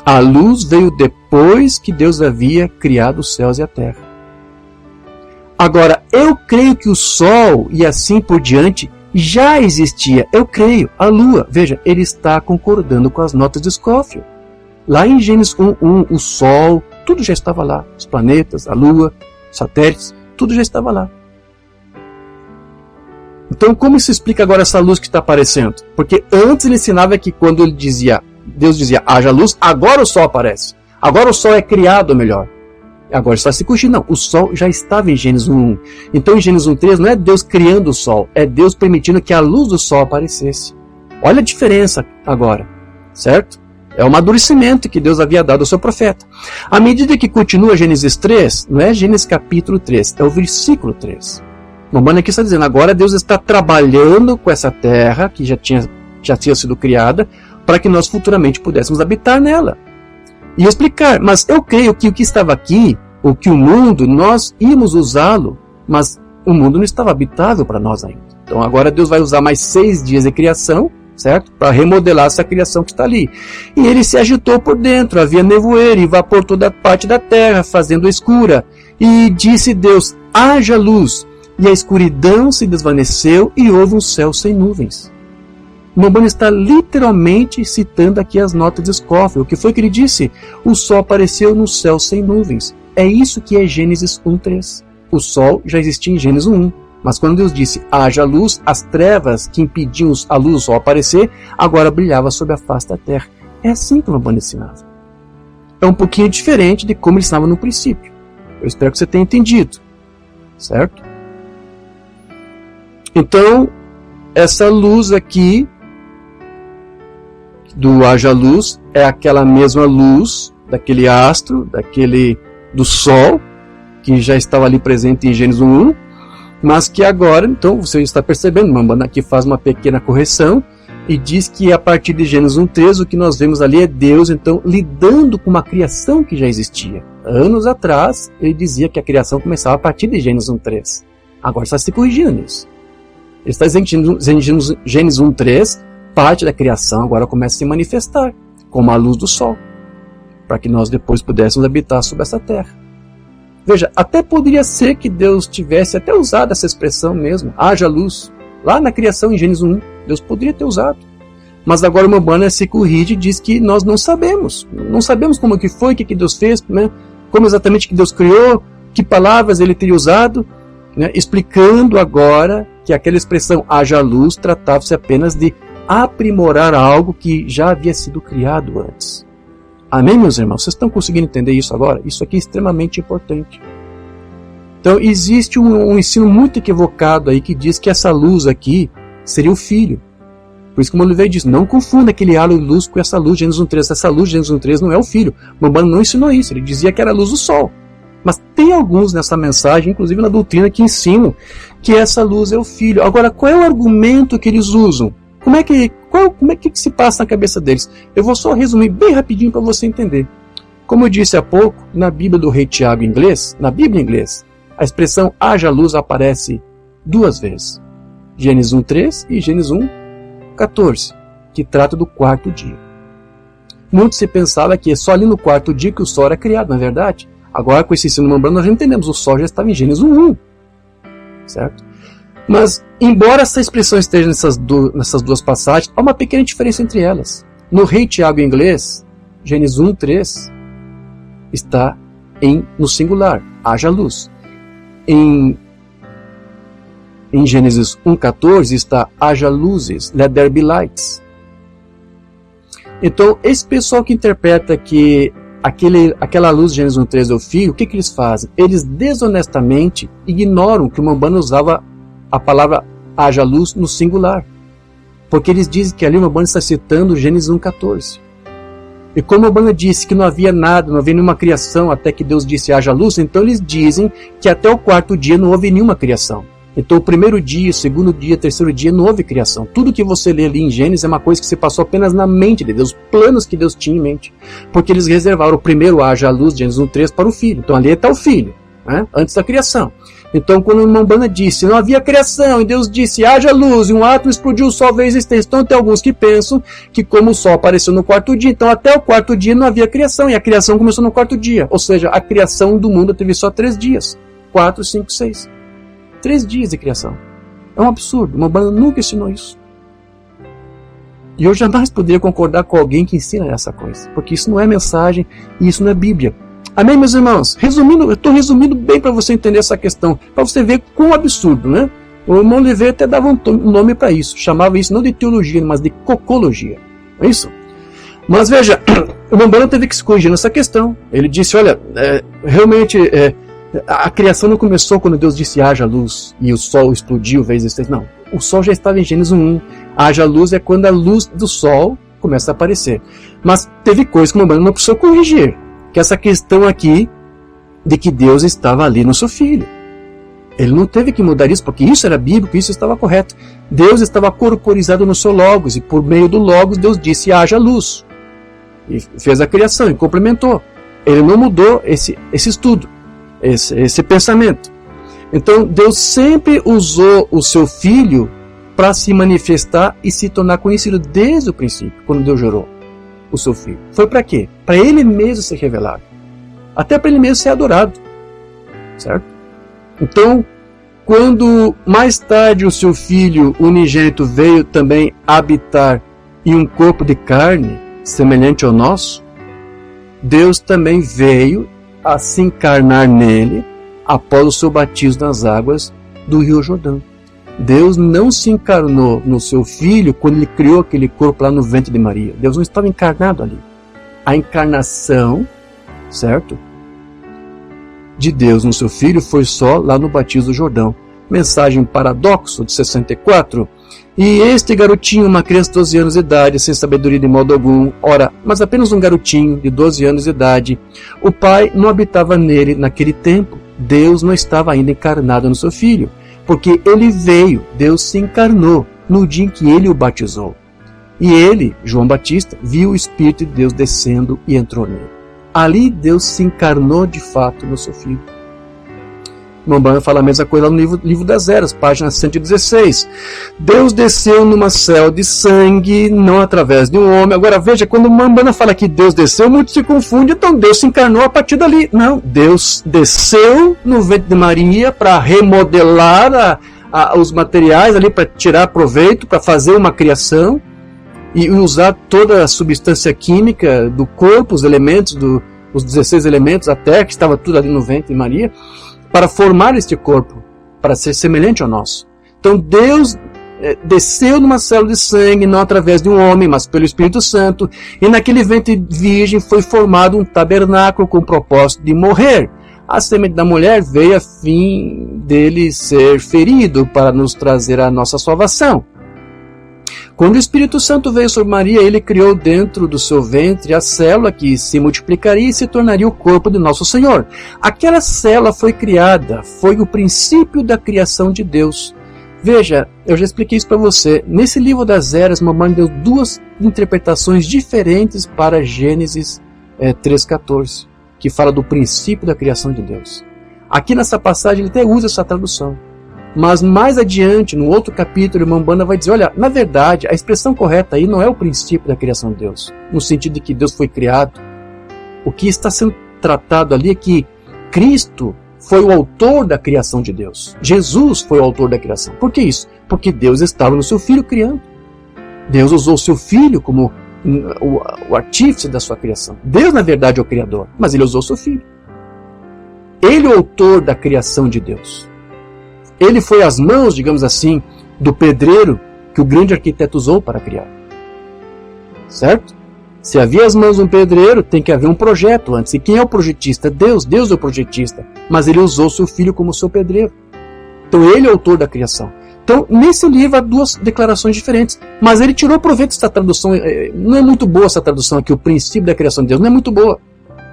A luz veio depois que Deus havia criado os céus e a terra. Agora, eu creio que o Sol e assim por diante já existia. Eu creio. A Lua, veja, ele está concordando com as notas de Scofield. Lá em Gênesis 1:1, o Sol, tudo já estava lá. Os planetas, a Lua, satélites, tudo já estava lá. Então, como se explica agora essa luz que está aparecendo? Porque antes ele ensinava que quando Deus dizia, haja luz, agora o Sol aparece. Agora o Sol é criado, melhor. Agora está se corrigindo. Não, o Sol já estava em Gênesis 1:1. Então em Gênesis 1:3 não é Deus criando o Sol, é Deus permitindo que a luz do Sol aparecesse. Olha a diferença agora, certo? É o amadurecimento que Deus havia dado ao seu profeta. À medida que continua Gênesis 3, não é Gênesis capítulo 3, é o versículo 3. Mamãe aqui está dizendo, agora Deus está trabalhando com essa terra que já tinha sido criada, para que nós futuramente pudéssemos habitar nela. E explicar, mas eu creio que o que estava aqui, o que o mundo, nós íamos usá-lo, mas o mundo não estava habitável para nós ainda. Então agora Deus vai usar mais 6 dias de criação, certo? Para remodelar essa criação que está ali. E ele se agitou por dentro, havia nevoeiro e vapor toda parte da terra, fazendo escura. E disse Deus, haja luz. E a escuridão se desvaneceu e houve um céu sem nuvens. Mamãe está literalmente citando aqui as notas de Scofield. O que foi que ele disse? O sol apareceu no céu sem nuvens. É isso que é Gênesis 1:3. O sol já existia em Gênesis 1. Mas quando Deus disse, haja luz, as trevas que impediam a luz do sol aparecer, agora brilhava sobre a face da terra. É assim que o Mamãe ensinava. É um pouquinho diferente de como ele ensinava no princípio. Eu espero que você tenha entendido. Certo? Então, essa luz aqui do haja luz é aquela mesma luz daquele astro, do Sol, que já estava ali presente em Gênesis 1, mas que agora, então, você está percebendo, Mamãe aqui faz uma pequena correção e diz que a partir de Gênesis 1:3 o que nós vemos ali é Deus, então, lidando com uma criação que já existia. Anos atrás, ele dizia que a criação começava a partir de Gênesis 1:3. Agora está se corrigindo nisso. Ele está dizendo que em Gênesis 1:3, parte da criação agora começa a se manifestar, como a luz do sol, para que nós depois pudéssemos habitar sobre essa terra. Veja, até poderia ser que Deus tivesse até usado essa expressão mesmo, haja luz, lá na criação em Gênesis 1, Deus poderia ter usado. Mas agora o Mamãe se corrige e diz que nós não sabemos como que foi, o que Deus fez, né? Como exatamente que Deus criou, que palavras ele teria usado, né? Explicando agora que aquela expressão haja luz tratava-se apenas de aprimorar algo que já havia sido criado antes. Amém, meus irmãos? Vocês estão conseguindo entender isso agora? Isso aqui é extremamente importante. Então existe um ensino muito equivocado aí que diz que essa luz aqui seria o Filho. Por isso que o Oliveira diz, não confunda aquele halo de luz com essa luz de Gênesis 1.3. Essa luz de Gênesis 1.3 não é o Filho. Umbanda não ensinou isso, ele dizia que era a luz do Sol. Mas tem alguns nessa mensagem, inclusive na doutrina, que ensinam que essa luz é o Filho. Agora, qual é o argumento que eles usam? Como é que se passa na cabeça deles? Eu vou só resumir bem rapidinho para você entender. Como eu disse há pouco, na Bíblia do Rei Tiago em inglês, na Bíblia em inglês, a expressão haja luz aparece 2 vezes. Gênesis 1.3 e Gênesis 1.14, que trata do 4º dia. Muito se pensava que é só ali no 4º dia que o Sol era criado, na verdade. Agora, com esse ensino Umbanda, nós já entendemos, o Sol já estava em Gênesis 1.1, certo? Mas, embora essa expressão esteja nessas duas passagens, há uma pequena diferença entre elas. No Rei Tiago em inglês, Gênesis 1.3 está no singular, haja luz. Em Gênesis 1.14 está haja luzes, let there be lights. Então, esse pessoal que interpreta que aquela luz de Gênesis 1.13 é o Filho, o que eles fazem? Eles desonestamente ignoram que o Umbanda usava a palavra haja luz no singular. Porque eles dizem que ali o Umbanda está citando Gênesis 1.14. E como o Umbanda disse que não havia nada, não havia nenhuma criação até que Deus disse haja luz, então eles dizem que até o 4º dia não houve nenhuma criação. Então o 1º dia, o 2º dia, o 3º dia não houve criação. Tudo que você lê ali em Gênesis é uma coisa que se passou apenas na mente de Deus, os planos que Deus tinha em mente. Porque eles reservaram o primeiro haja luz, Gênesis 1.3, para o Filho. Então ali está o Filho, né? Antes da criação. Então quando o Umbanda disse, não havia criação, e Deus disse, haja luz, e um átomo explodiu, o Sol veio existência. Então tem alguns que pensam que como o Sol apareceu no 4º dia, então até o 4º dia não havia criação, e a criação começou no 4º dia. Ou seja, a criação do mundo teve só 3 dias. 4, 5, 6. 3 dias de criação. É um absurdo. Uma banda nunca ensinou isso. E eu jamais poderia concordar com alguém que ensina essa coisa. Porque isso não é mensagem e isso não é Bíblia. Amém, meus irmãos? Resumindo, eu estou resumindo bem para você entender essa questão. Para você ver quão absurdo, né? O irmão Oliveira até dava um nome para isso. Chamava isso não de teologia, mas de cocologia. É isso? Mas veja, o Umbanda teve que se corrigir nessa questão. Ele disse, olha, realmente... a criação não começou quando Deus disse haja luz e o Sol explodiu, veio existência. Não, o Sol já estava em Gênesis 1. Haja luz é quando a luz do Sol começa a aparecer. Mas teve coisa que o Umbanda não precisou corrigir, que é essa questão aqui de que Deus estava ali no seu Filho. Ele não teve que mudar isso, porque isso era bíblico, isso estava correto. Deus estava corporizado no seu Logos, e por meio do Logos Deus disse haja luz. E fez a criação, e complementou. Ele não mudou esse estudo. Esse pensamento. Então Deus sempre usou o seu Filho para se manifestar e se tornar conhecido desde o princípio, quando Deus gerou o seu Filho. Foi para quê? Para Ele mesmo ser revelado. Até para Ele mesmo ser adorado. Certo? Então, quando mais tarde o seu Filho unigênito veio também habitar em um corpo de carne semelhante ao nosso, Deus também veio a se encarnar nele após o seu batismo nas águas do Rio Jordão. Deus não se encarnou no seu Filho quando ele criou aquele corpo lá no ventre de Maria. Deus não estava encarnado ali. A encarnação, certo, de Deus no seu Filho foi só lá no batismo do Jordão. Mensagem Paradoxo de 64. E este garotinho, uma criança de 12 anos de idade, sem sabedoria de modo algum, ora, mas apenas um garotinho de 12 anos de idade, o pai não habitava nele naquele tempo. Deus não estava ainda encarnado no seu Filho, porque ele veio, Deus se encarnou no dia em que ele o batizou. E ele, João Batista, viu o Espírito de Deus descendo e entrou nele. Ali Deus se encarnou de fato no seu Filho. Umbanda fala a mesma coisa no livro das Eras, página 116. Deus desceu numa célula de sangue, não através de um homem. Agora veja, quando o Umbanda fala que Deus desceu, muito se confunde, então Deus se encarnou a partir dali. Não, Deus desceu no ventre de Maria para remodelar os materiais ali, para tirar proveito, para fazer uma criação e usar toda a substância química do corpo, os elementos, os 16 elementos, a terra, que estava tudo ali no ventre de Maria, para formar este corpo, para ser semelhante ao nosso. Então Deus desceu numa célula de sangue, não através de um homem, mas pelo Espírito Santo, e naquele ventre virgem foi formado um tabernáculo com o propósito de morrer. A semente da mulher veio a fim dele ser ferido para nos trazer a nossa salvação. Quando o Espírito Santo veio sobre Maria, ele criou dentro do seu ventre a célula que se multiplicaria e se tornaria o corpo de nosso Senhor. Aquela célula foi criada, foi o princípio da criação de Deus. Veja, eu já expliquei isso para você. Nesse livro das Eras, mamãe deu duas interpretações diferentes para Gênesis 3,14, que fala do princípio da criação de Deus. Aqui nessa passagem ele até usa essa tradução. Mas mais adiante, no outro capítulo, o Mambanda vai dizer, olha, na verdade, a expressão correta aí não é o princípio da criação de Deus, no sentido de que Deus foi criado. O que está sendo tratado ali é que Cristo foi o autor da criação de Deus. Jesus foi o autor da criação. Por que isso? Porque Deus estava no seu Filho criando. Deus usou o seu Filho como o artífice da sua criação. Deus, na verdade, é o Criador, mas ele usou o seu Filho. Ele é o autor da criação de Deus. Ele foi as mãos, digamos assim, do pedreiro que o grande arquiteto usou para criar. Certo? Se havia as mãos de um pedreiro, tem que haver um projeto antes. E quem é o projetista? Deus. Deus é o projetista. Mas ele usou seu filho como seu pedreiro. Então ele é o autor da criação. Então, nesse livro há duas declarações diferentes. Mas ele tirou proveito dessa tradução. Não é muito boa essa tradução aqui, o princípio da criação de Deus. Não é muito boa.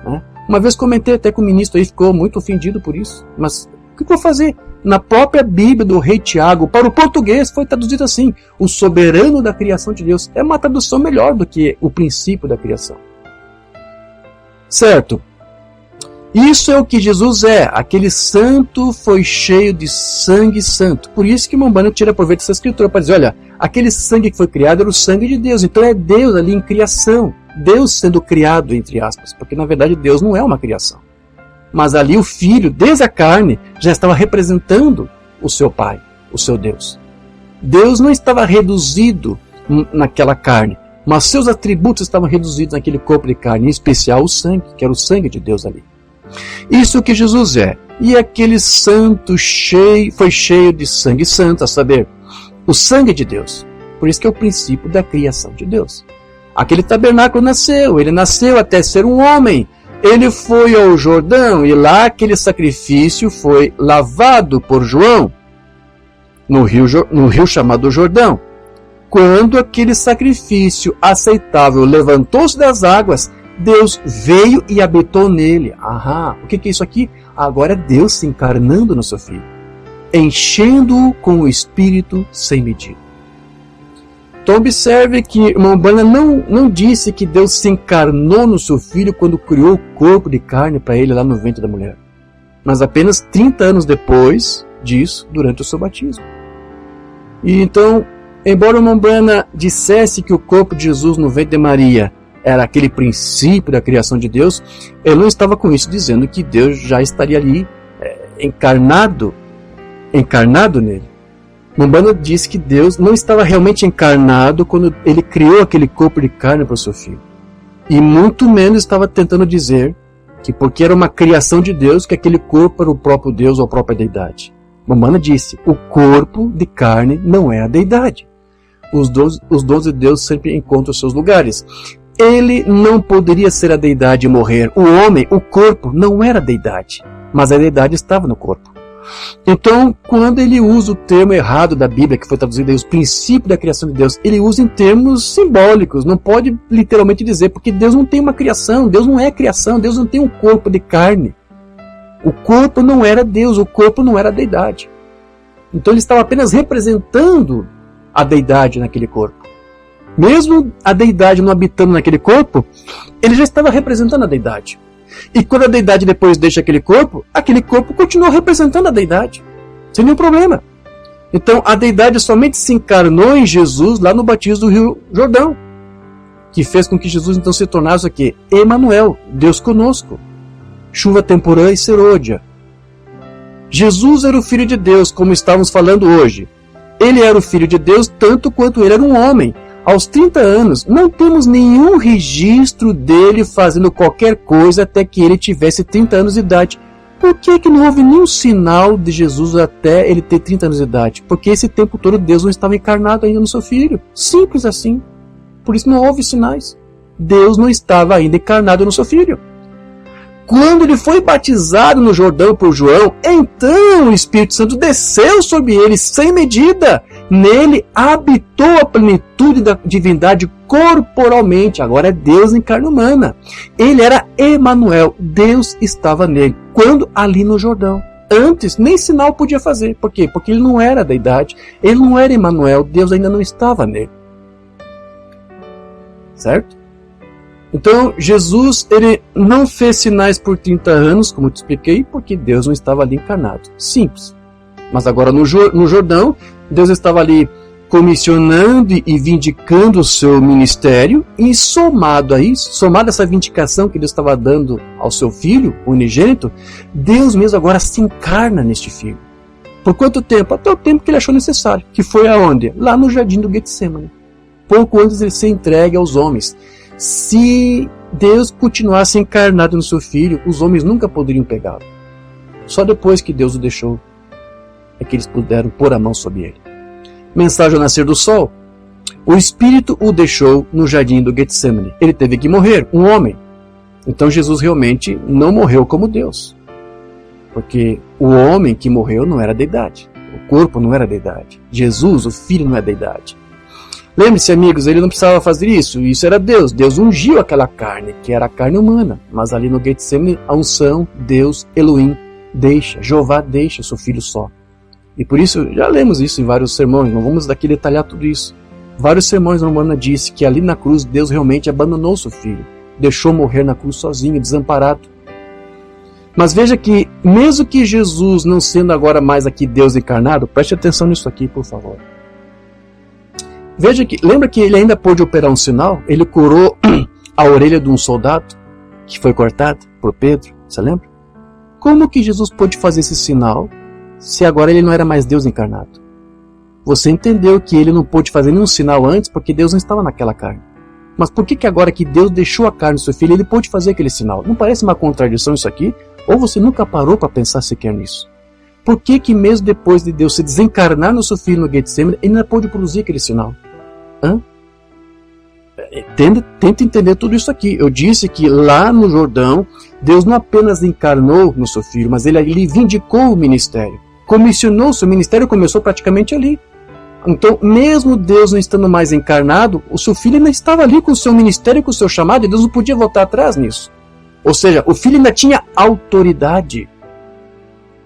Né? Uma vez comentei até com o ministro aí, ficou muito ofendido por isso. Mas o que eu vou fazer? Na própria Bíblia do rei Tiago, para o português, foi traduzido assim, o soberano da criação de Deus. É uma tradução melhor do que o princípio da criação. Certo? Isso é o que Jesus é. Aquele santo foi cheio de sangue santo. Por isso que Mambanda tira proveito dessa escritura para dizer, olha, aquele sangue que foi criado era o sangue de Deus. Então é Deus ali em criação. Deus sendo criado, entre aspas. Porque na verdade Deus não é uma criação. Mas ali o Filho, desde a carne, já estava representando o seu Pai, o seu Deus. Deus não estava reduzido naquela carne, mas seus atributos estavam reduzidos naquele corpo de carne, em especial o sangue, que era o sangue de Deus ali. Isso que Jesus é. E aquele santo foi cheio de sangue santo, a saber, o sangue de Deus. Por isso que é o princípio da criação de Deus. Aquele tabernáculo nasceu, ele nasceu até ser um homem. Ele foi ao Jordão e lá aquele sacrifício foi lavado por João no rio chamado Jordão. Quando aquele sacrifício aceitável levantou-se das águas, Deus veio e habitou nele. O que é isso aqui? Agora é Deus se encarnando no seu Filho, enchendo-o com o Espírito sem medida. Então observe que Mambanda não disse que Deus se encarnou no seu Filho quando criou o corpo de carne para ele lá no ventre da mulher. Mas apenas 30 anos depois disso, durante o seu batismo. E então, embora Mambanda dissesse que o corpo de Jesus no ventre de Maria era aquele princípio da criação de Deus, ele não estava com isso dizendo que Deus já estaria ali encarnado nele. Mambanda disse que Deus não estava realmente encarnado quando ele criou aquele corpo de carne para o seu Filho. E muito menos estava tentando dizer que porque era uma criação de Deus, que aquele corpo era o próprio Deus ou a própria deidade. Mambanda disse, o corpo de carne não é a deidade. Os dons de Deus sempre encontram seus lugares. Ele não poderia ser a deidade e morrer. O homem, o corpo, não era a deidade, mas a deidade estava no corpo. Então, quando ele usa o termo errado da Bíblia, que foi traduzido aí, os princípios da criação de Deus, ele usa em termos simbólicos, não pode literalmente dizer, porque Deus não tem uma criação, Deus não é criação, Deus não tem um corpo de carne. O corpo não era Deus, o corpo não era a deidade. Então ele estava apenas representando a deidade naquele corpo. Mesmo a deidade não habitando naquele corpo, ele já estava representando a deidade. E quando a deidade depois deixa aquele corpo continua representando a deidade, sem nenhum problema. Então a deidade somente se encarnou em Jesus lá no batismo do Rio Jordão, que fez com que Jesus então se tornasse aqui Emanuel, Deus conosco, chuva temporã e serôdia. Jesus era o Filho de Deus, como estávamos falando hoje. Ele era o Filho de Deus tanto quanto ele era um homem. Aos 30 anos, não temos nenhum registro dele fazendo qualquer coisa até que ele tivesse 30 anos de idade. Por que não houve nenhum sinal de Jesus até ele ter 30 anos de idade? Porque esse tempo todo Deus não estava encarnado ainda no seu Filho. Simples assim. Por isso não houve sinais. Deus não estava ainda encarnado no seu Filho. Quando ele foi batizado no Jordão por João, então o Espírito Santo desceu sobre ele sem medida. Nele habitou a plenitude da divindade corporalmente. Agora é Deus em carne humana. Ele era Emanuel. Deus estava nele. Quando? Ali no Jordão. Antes, nem sinal podia fazer. Por quê? Porque ele não era da idade. Ele não era Emanuel. Deus ainda não estava nele. Certo? Então, Jesus, ele não fez sinais por 30 anos, como eu te expliquei, porque Deus não estava ali encarnado. Simples. Mas agora no Jordão, Deus estava ali comissionando e vindicando o seu ministério, e somado a isso, somado a essa vindicação que Deus estava dando ao seu filho, unigênito, Deus mesmo agora se encarna neste filho. Por quanto tempo? Até o tempo que ele achou necessário, que foi aonde? Lá no jardim do Getsemane. Pouco antes ele ser entregue aos homens. Se Deus continuasse encarnado no seu filho, os homens nunca poderiam pegá-lo. Só depois que Deus o deixou é que eles puderam pôr a mão sobre ele. Mensagem ao nascer do sol. O Espírito o deixou no jardim do Getsemane. Ele teve que morrer, um homem. Então Jesus realmente não morreu como Deus. Porque o homem que morreu não era da idade. O corpo não era da idade. Jesus, o Filho, não é da idade. Lembre-se, amigos, ele não precisava fazer isso. Isso era Deus. Deus ungiu aquela carne, que era a carne humana. Mas ali no Getsemane, a unção, Deus, Elohim, deixa. Jeová deixa o seu filho só. E por isso, já lemos isso em vários sermões. Não vamos daqui detalhar tudo isso. Vários sermões a Romana disse que ali na cruz, Deus realmente abandonou o seu filho. Deixou morrer na cruz sozinho, desamparado. Mas veja que, mesmo que Jesus não sendo agora mais aqui Deus encarnado, preste atenção nisso aqui, por favor. Veja que, lembra que ele ainda pôde operar um sinal? Ele curou a orelha de um soldado que foi cortada por Pedro, você lembra? Como que Jesus pôde fazer esse sinal se agora ele não era mais Deus encarnado? Você entendeu que ele não pôde fazer nenhum sinal antes porque Deus não estava naquela carne. Mas por que agora que Deus deixou a carne do seu filho, ele pôde fazer aquele sinal? Não parece uma contradição isso aqui? Ou você nunca parou para pensar sequer nisso? Por que mesmo depois de Deus se desencarnar no seu filho no Getsemane, ele ainda pôde produzir aquele sinal? Tenta entender tudo isso aqui. Eu disse que lá no Jordão, Deus não apenas encarnou no seu filho, mas ele vindicou o ministério. Comissionou o seu ministério, começou praticamente ali. Então, mesmo Deus não estando mais encarnado, o seu filho ainda estava ali com o seu ministério, com o seu chamado, e Deus não podia voltar atrás nisso. Ou seja, o filho ainda tinha autoridade.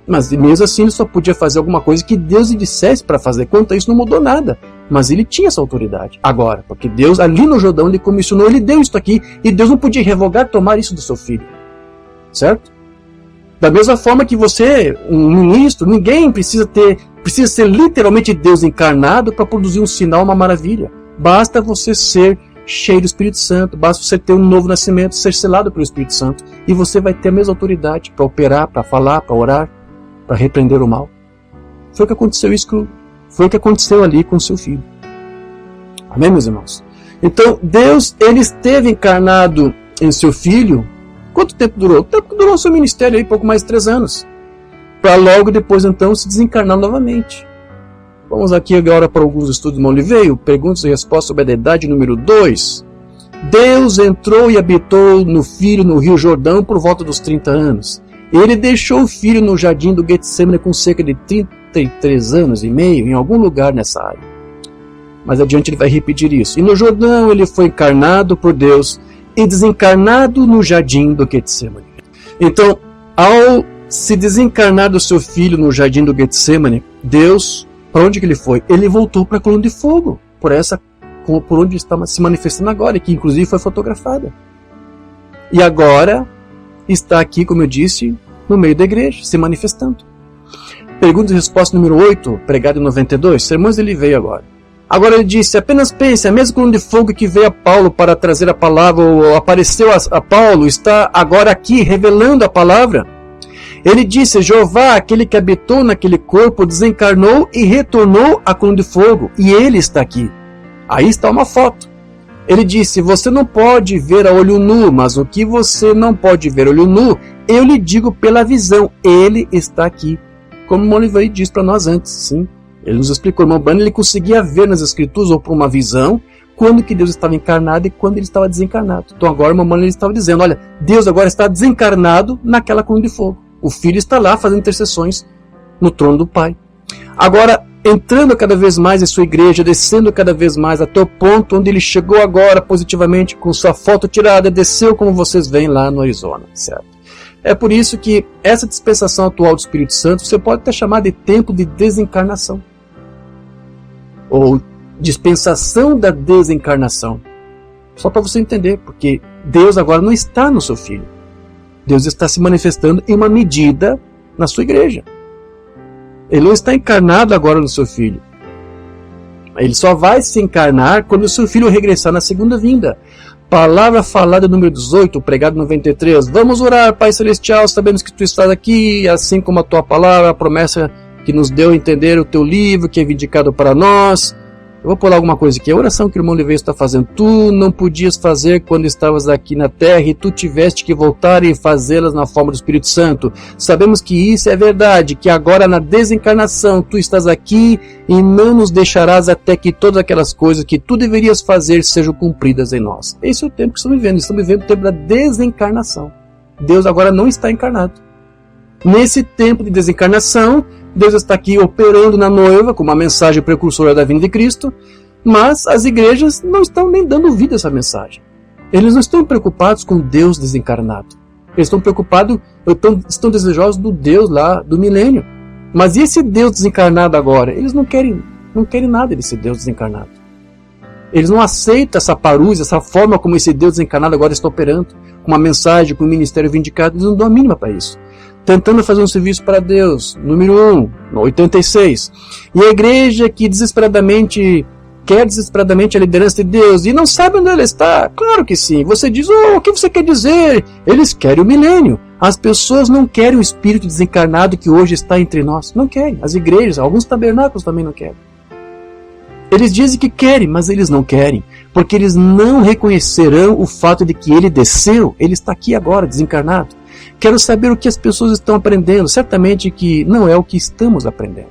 Mas mesmo assim ele só podia fazer alguma coisa que Deus lhe dissesse para fazer. Quanto a isso não mudou nada. Mas ele tinha essa autoridade. Agora, porque Deus ali no Jordão ele comissionou, ele deu isso aqui. E Deus não podia revogar, tomar isso do seu filho. Certo? Da mesma forma que você, um ministro, ninguém precisa ser literalmente Deus encarnado para produzir um sinal, uma maravilha. Basta você ser cheio do Espírito Santo, basta você ter um novo nascimento, ser selado pelo Espírito Santo. E você vai ter a mesma autoridade para operar, para falar, para orar, para repreender o mal. Foi o que aconteceu ali com o seu filho. Amém, meus irmãos? Então, Deus, ele esteve encarnado em seu filho. Quanto tempo durou? O tempo que durou o seu ministério aí, pouco mais de 3 anos. Para logo depois, então, se desencarnar novamente. Vamos aqui agora para alguns estudos do Oliveira. Perguntas e respostas sobre a idade número 2. Deus entrou e habitou no filho no Rio Jordão por volta dos 30 anos. Ele deixou o filho no jardim do Getsemane com cerca de 33 anos e meio, em algum lugar nessa área. Mais adiante ele vai repetir isso. E no Jordão ele foi encarnado por Deus e desencarnado no jardim do Getsemane. Então, ao se desencarnar do seu filho no jardim do Getsemane, Deus, para onde que ele foi? Ele voltou para a coluna de fogo, por onde está se manifestando agora, e que inclusive foi fotografada. E agora está aqui, como eu disse, no meio da igreja, se manifestando. Pergunta e resposta número 8, pregado em 92. Sermões ele veio agora. Agora ele disse, apenas pense, a mesma coluna de fogo que veio a Paulo para trazer a palavra, ou apareceu a Paulo, está agora aqui, revelando a palavra. Ele disse, Jeová, aquele que habitou naquele corpo, desencarnou e retornou à coluna de fogo, e ele está aqui. Aí está uma foto. Ele disse, você não pode ver a olho nu, mas o que você não pode ver a olho nu, eu lhe digo pela visão, ele está aqui. Como o Oliveira disse para nós antes, sim. Ele nos explicou, irmão Branham, ele conseguia ver nas escrituras, ou por uma visão, quando que Deus estava encarnado e quando ele estava desencarnado. Então agora Maimônides estava dizendo, olha, Deus agora está desencarnado naquela coluna de fogo. O Filho está lá fazendo intercessões no trono do Pai. Agora, entrando cada vez mais em sua igreja, descendo cada vez mais até o ponto onde ele chegou agora positivamente com sua foto tirada, desceu como vocês veem lá no Arizona, certo? É por isso que essa dispensação atual do Espírito Santo você pode até chamar de tempo de desencarnação. Ou dispensação da desencarnação. Só para você entender, porque Deus agora não está no seu Filho. Deus está se manifestando em uma medida na sua igreja. Ele não está encarnado agora no seu Filho. Ele só vai se encarnar quando o seu Filho regressar na segunda vinda. Palavra falada número 18, pregado 93. Vamos orar, Pai Celestial, sabemos que Tu estás aqui, assim como a Tua palavra, a promessa que nos deu a entender o Teu livro, que é vindicado para nós. Eu vou pular alguma coisa aqui. A oração que o irmão Oliveira está fazendo. Tu não podias fazer quando estavas aqui na terra e tu tiveste que voltar e fazê-las na forma do Espírito Santo. Sabemos que isso é verdade, que agora na desencarnação tu estás aqui e não nos deixarás até que todas aquelas coisas que tu deverias fazer sejam cumpridas em nós. Esse é o tempo que estamos vivendo. Estamos vivendo o tempo da desencarnação. Deus agora não está encarnado. Nesse tempo de desencarnação, Deus está aqui operando na noiva com uma mensagem precursora da vinda de Cristo, mas as igrejas não estão nem dando vida a essa mensagem. Eles não estão preocupados com Deus desencarnado. Eles estão preocupados, estão desejosos do Deus lá do milênio. Mas e esse Deus desencarnado agora? Eles não querem nada desse Deus desencarnado. Eles não aceitam essa parúzia, essa forma como esse Deus desencarnado agora está operando, com uma mensagem, com um ministério vindicado. Eles não dão a mínima para isso. Tentando fazer um serviço para Deus. Número 1, no 86. E a igreja que quer desesperadamente a liderança de Deus e não sabe onde ela está. Claro que sim. Você diz, o que você quer dizer? Eles querem o milênio. As pessoas não querem o espírito desencarnado que hoje está entre nós. Não querem. As igrejas, alguns tabernáculos também não querem. Eles dizem que querem, mas eles não querem. Porque eles não reconhecerão o fato de que ele desceu. Ele está aqui agora, desencarnado. Quero saber o que as pessoas estão aprendendo. Certamente que não é o que estamos aprendendo.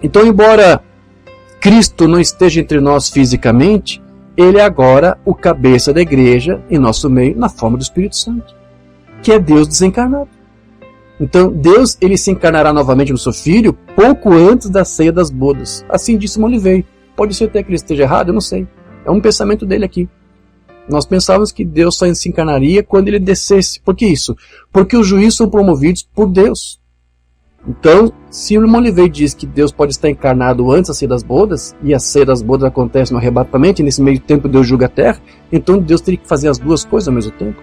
Então, embora Cristo não esteja entre nós fisicamente, Ele é agora o cabeça da igreja em nosso meio, na forma do Espírito Santo, que é Deus desencarnado. Então, Deus ele se encarnará novamente no seu Filho pouco antes da ceia das bodas. Assim disse Molivei. Pode ser até que ele esteja errado, eu não sei. É um pensamento dele aqui. Nós pensávamos que Deus só se encarnaria quando ele descesse. Por que isso? Porque os juízos são promovidos por Deus. Então, se o irmão Olivei diz que Deus pode estar encarnado antes da ceia das bodas, e a ceia das bodas acontece no arrebatamento, e nesse meio tempo Deus julga a terra, então Deus teria que fazer as duas coisas ao mesmo tempo.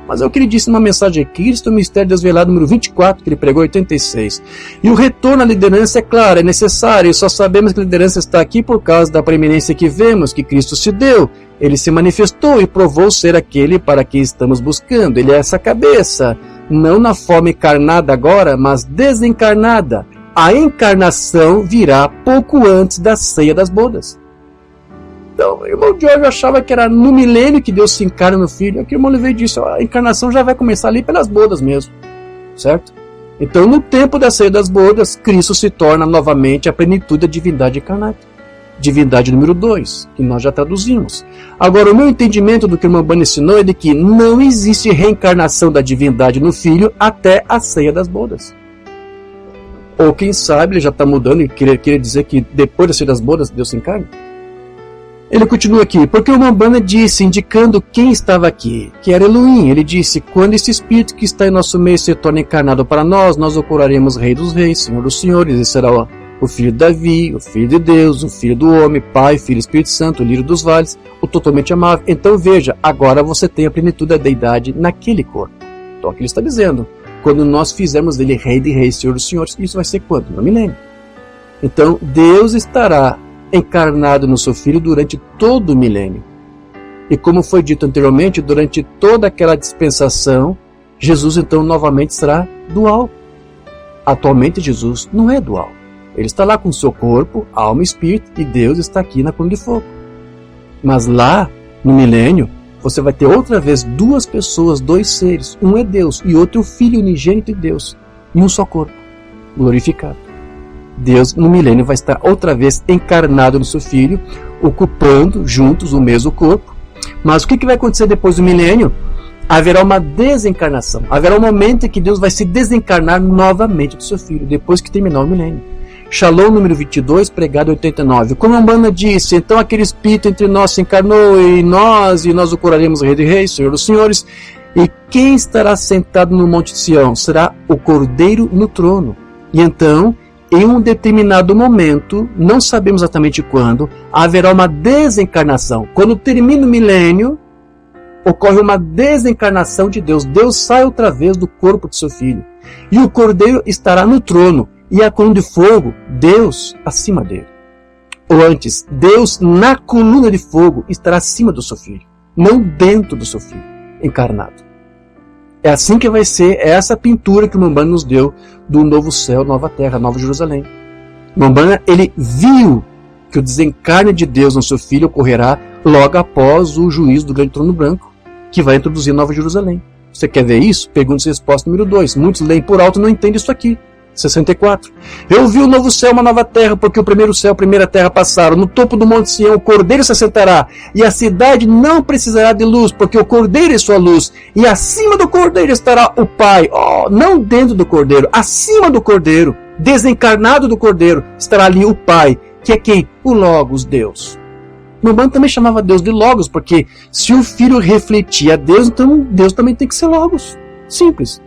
Mas é o que ele disse numa mensagem aqui, Cristo, o Mistério Desvelado, número 24, que ele pregou em 86. E o retorno à liderança, é claro, é necessário, e só sabemos que a liderança está aqui por causa da preeminência que vemos, que Cristo se deu. Ele se manifestou e provou ser aquele para quem estamos buscando. Ele é essa cabeça, não na forma encarnada agora, mas desencarnada. A encarnação virá pouco antes da ceia das bodas. Então, o irmão George achava que era no milênio que Deus se encarna no Filho. Aqui o irmão Olivei disse, a encarnação já vai começar ali pelas bodas mesmo, certo? Então, no tempo da ceia das bodas, Cristo se torna novamente a plenitude da divindade encarnada. Divindade número 2, que nós já traduzimos. Agora, o meu entendimento do que o irmão Bani ensinou é de que não existe reencarnação da divindade no Filho até a ceia das bodas. Ou quem sabe ele já está mudando e queria dizer que depois da ceia das bodas Deus se encarna. Ele continua aqui, porque o Mambana disse, indicando quem estava aqui, que era Elohim. Ele disse, quando esse Espírito que está em nosso meio se torna encarnado para nós, nós o curaremos Rei dos Reis, Senhor dos Senhores, e será o Filho de Davi, o Filho de Deus, o Filho do Homem, Pai, Filho e Espírito Santo, o Lírio dos Vales, o totalmente amável. Então veja, agora você tem a plenitude da deidade naquele corpo. Então aqui ele está dizendo, quando nós fizermos dele Rei de Reis, Senhor dos Senhores, isso vai ser quando? No milênio. Então Deus estará encarnado no seu Filho durante todo o milênio. E como foi dito anteriormente, durante toda aquela dispensação, Jesus então novamente será dual. Atualmente Jesus não é dual. Ele está lá com o seu corpo, alma e espírito, e Deus está aqui na coluna de fogo. Mas lá, no milênio, você vai ter outra vez duas pessoas, dois seres. Um é Deus e outro é o Filho unigênito de Deus. E um só corpo, glorificado. Deus no milênio vai estar outra vez encarnado no seu Filho, ocupando juntos o mesmo corpo. Mas o que vai acontecer depois do milênio? Haverá uma desencarnação. Haverá um momento em que Deus vai se desencarnar novamente do seu Filho, depois que terminar o milênio. Shalom número 22, pregado 89. Como a Umbanda disse, então aquele Espírito entre nós se encarnou e nós o curaremos Rei de Reis, Senhor dos Senhores. E quem estará sentado no Monte de Sião? Será o Cordeiro no trono. E então, em um determinado momento, não sabemos exatamente quando, haverá uma desencarnação. Quando termina o milênio, ocorre uma desencarnação de Deus. Deus sai outra vez do corpo de seu Filho. E o Cordeiro estará no trono. E a coluna de fogo, Deus acima dele. Ou antes, Deus na coluna de fogo estará acima do seu Filho. Não dentro do seu Filho, encarnado. É assim que vai ser essa pintura que o Umbanda nos deu do novo céu, nova terra, nova Jerusalém. O Umbanda, ele viu que o desencarne de Deus no seu Filho ocorrerá logo após o juízo do grande trono branco, que vai introduzir Nova Jerusalém. Você quer ver isso? Pergunta e resposta número 2. Muitos leem por alto e não entendem isso aqui. 64. Eu vi o novo céu, uma nova terra, porque o primeiro céu e a primeira terra passaram. No topo do monte Sião o Cordeiro se assentará, e a cidade não precisará de luz, porque o Cordeiro é sua luz. E acima do Cordeiro estará o Pai. Não dentro do Cordeiro, acima do Cordeiro, desencarnado do Cordeiro, estará ali o Pai, que é quem? O Logos, Deus. O Umbanda também chamava Deus de Logos, porque se o Filho refletia a Deus, então Deus também tem que ser Logos. Simples.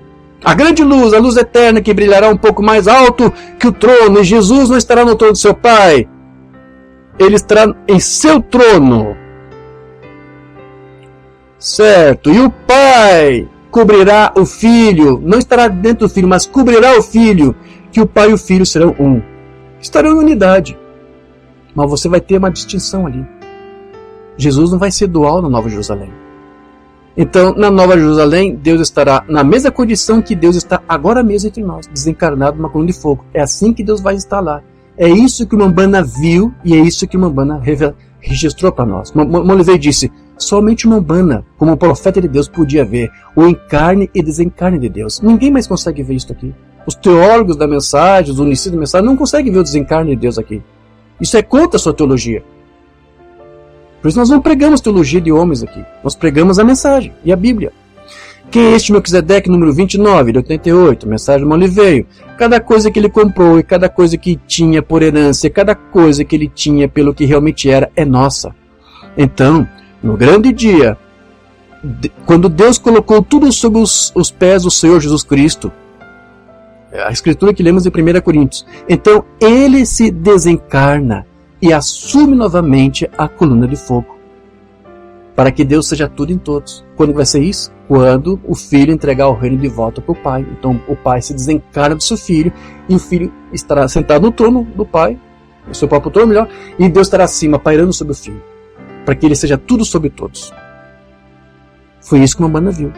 A grande luz, a luz eterna que brilhará um pouco mais alto que o trono, e Jesus não estará no trono de seu Pai. Ele estará em seu trono. Certo. E o Pai cobrirá o Filho. Não estará dentro do Filho, mas cobrirá o Filho. Que o Pai e o Filho serão um. Estarão em unidade. Mas você vai ter uma distinção ali. Jesus não vai ser dual na Nova Jerusalém. Então, na Nova Jerusalém, Deus estará na mesma condição que Deus está agora mesmo entre nós, desencarnado numa coluna de fogo. É assim que Deus vai estar lá. É isso que o Umbanda viu e é isso que o Umbanda registrou para nós. Moliveira disse, somente o Umbanda, como profeta de Deus, podia ver o encarne e desencarne de Deus. Ninguém mais consegue ver isso aqui. Os teólogos da mensagem, os unicistas da mensagem, não conseguem ver o desencarne de Deus aqui. Isso é contra a sua teologia. Por isso nós não pregamos teologia de homens aqui. Nós pregamos a mensagem e a Bíblia. Quem é este Melquisedeque, número 29, de 88, mensagem do Moliveio? Cada coisa que ele comprou e cada coisa que tinha por herança e cada coisa que ele tinha pelo que realmente era, é nossa. Então, no grande dia, quando Deus colocou tudo sob os pés do Senhor Jesus Cristo, a escritura que lemos em 1 Coríntios, então ele se desencarna e assume novamente a coluna de fogo, para que Deus seja tudo em todos. Quando vai ser isso? Quando o Filho entregar o reino de volta para o Pai. Então o Pai se desencarna do seu Filho, e o Filho estará sentado no trono do Pai, no seu próprio trono, melhor, e Deus estará acima, pairando sobre o Filho, para que ele seja tudo sobre todos. Foi isso que uma Umbanda viu.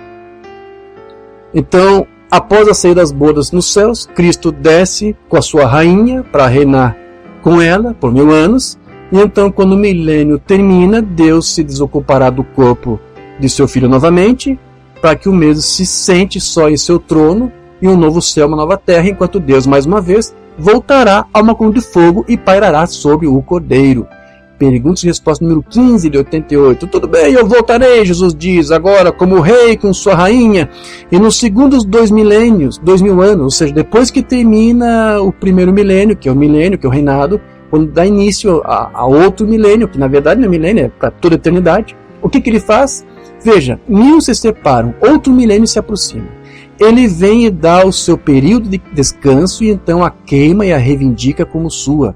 Então, após a saída das bodas nos céus, Cristo desce com a sua rainha para reinar com ela por 1000 anos, e então quando o milênio termina, Deus se desocupará do corpo de seu Filho novamente, para que o mesmo se sente só em seu trono, e um novo céu, uma nova terra, enquanto Deus mais uma vez voltará a uma coluna de fogo e pairará sobre o Cordeiro. Perguntas e resposta número 15 de 88. Tudo bem, eu voltarei, Jesus diz, agora como rei com sua rainha, e nos segundos 2000 anos, ou seja, depois que termina o primeiro milênio, que é o reinado, quando dá início a outro milênio, que na verdade não é milênio, é para toda a eternidade. O que ele faz? Veja, 1000 se separam, outro milênio se aproxima. Ele vem e dá o seu período de descanso, e então a queima e a reivindica como sua.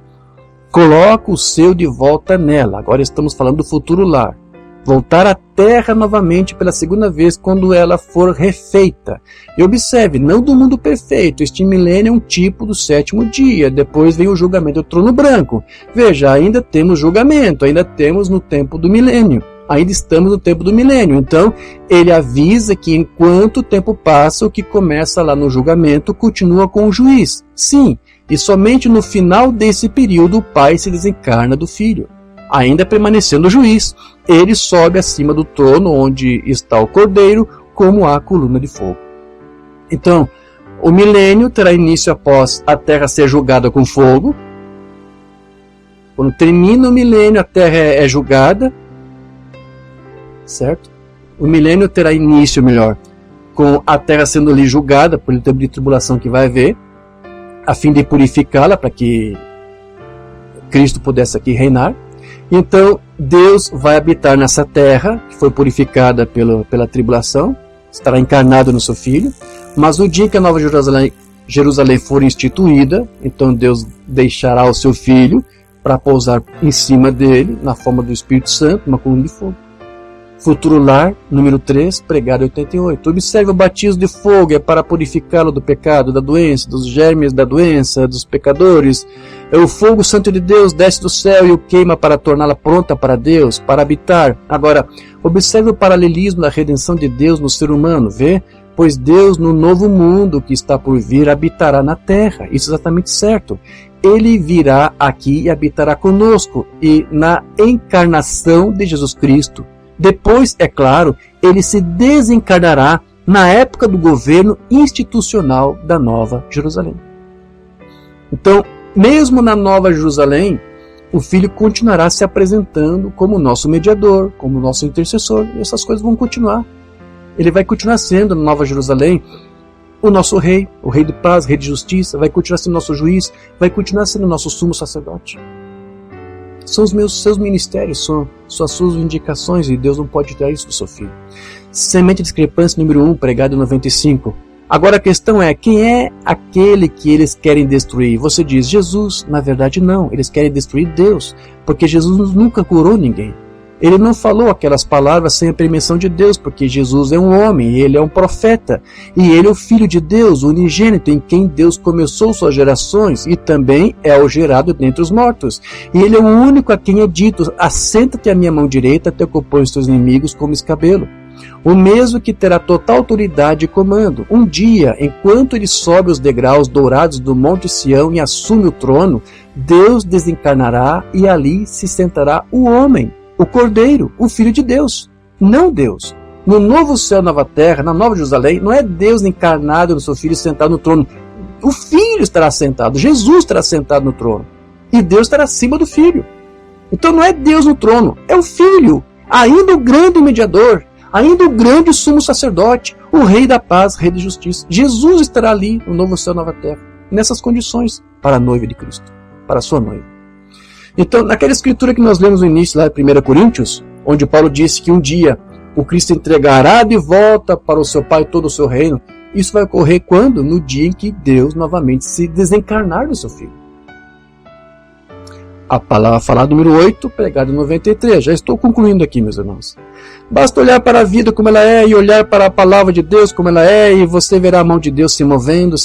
Coloca o seu de volta nela. Agora estamos falando do futuro lar. Voltar à terra novamente pela segunda vez quando ela for refeita. E observe, não do mundo perfeito. Este milênio é um tipo do 7º dia. Depois vem o julgamento do trono branco. Veja, ainda temos julgamento. Ainda temos no tempo do milênio. Ainda estamos no tempo do milênio. Então, ele avisa que enquanto o tempo passa, o que começa lá no julgamento continua com o juiz. Sim. E somente no final desse período o Pai se desencarna do Filho. Ainda permanecendo o juiz, ele sobe acima do trono onde está o Cordeiro, como a coluna de fogo. Então, o milênio terá início após a terra ser julgada com fogo. Quando termina o milênio, a Terra é julgada, certo? O milênio terá início, melhor, com a Terra sendo ali julgada por tempo de tribulação que vai haver, a fim de purificá-la para que Cristo pudesse aqui reinar. Então, Deus vai habitar nessa Terra, que foi purificada pela tribulação, estará encarnado no seu Filho, mas no dia que a Nova Jerusalém for instituída, então Deus deixará o seu Filho para pousar em cima dele, na forma do Espírito Santo, uma coluna de fogo. Futuro lar, número 3, pregado 88. Observe o batismo de fogo, é para purificá-lo do pecado, da doença, dos germes da doença, dos pecadores. É o fogo santo de Deus desce do céu e o queima para torná-la pronta para Deus, para habitar. Agora, observe o paralelismo da redenção de Deus no ser humano, vê? Pois Deus, no novo mundo que está por vir, habitará na terra. Isso é exatamente certo. Ele virá aqui e habitará conosco, e na encarnação de Jesus Cristo. Depois, é claro, ele se desencarnará na época do governo institucional da Nova Jerusalém. Então, mesmo na Nova Jerusalém, o Filho continuará se apresentando como nosso mediador, como nosso intercessor, e essas coisas vão continuar. Ele vai continuar sendo, na Nova Jerusalém, o nosso rei, o rei de paz, rei de justiça, vai continuar sendo nosso juiz, vai continuar sendo nosso sumo sacerdote. São os seus ministérios, são as suas indicações, e Deus não pode tirar isso do seu Filho. Semente de discrepância número 1, pregado em 95. Agora a questão é, quem é aquele que eles querem destruir? Você diz, Jesus. Na verdade não, eles querem destruir Deus, porque Jesus nunca curou ninguém. Ele não falou aquelas palavras sem a permissão de Deus, porque Jesus é um homem, ele é um profeta, e ele é o Filho de Deus, o unigênito, em quem Deus começou suas gerações, e também é o gerado dentre os mortos. E ele é o único a quem é dito, assenta-te à minha mão direita, até que eu ponha os teus inimigos como escabelo. O mesmo que terá total autoridade e comando. Um dia, enquanto ele sobe os degraus dourados do Monte Sião e assume o trono, Deus desencarnará e ali se sentará o homem, o Cordeiro, o Filho de Deus, não Deus. No novo céu, nova terra, na Nova Jerusalém, não é Deus encarnado no seu Filho sentado no trono. O Filho estará sentado, Jesus estará sentado no trono. E Deus estará acima do Filho. Então não é Deus no trono, é o Filho, ainda o grande mediador, ainda o grande sumo sacerdote, o Rei da paz, Rei da justiça. Jesus estará ali no novo céu, nova terra, nessas condições, para a noiva de Cristo, para a sua noiva. Então, naquela escritura que nós lemos no início, lá em 1 Coríntios, onde Paulo disse que um dia o Cristo entregará de volta para o seu Pai todo o seu reino, isso vai ocorrer quando? No dia em que Deus novamente se desencarnar do seu Filho. A palavra falada número 8, pregado em 93. Já estou concluindo aqui, meus irmãos. Basta olhar para a vida como ela é e olhar para a palavra de Deus como ela é, e você verá a mão de Deus se movendo,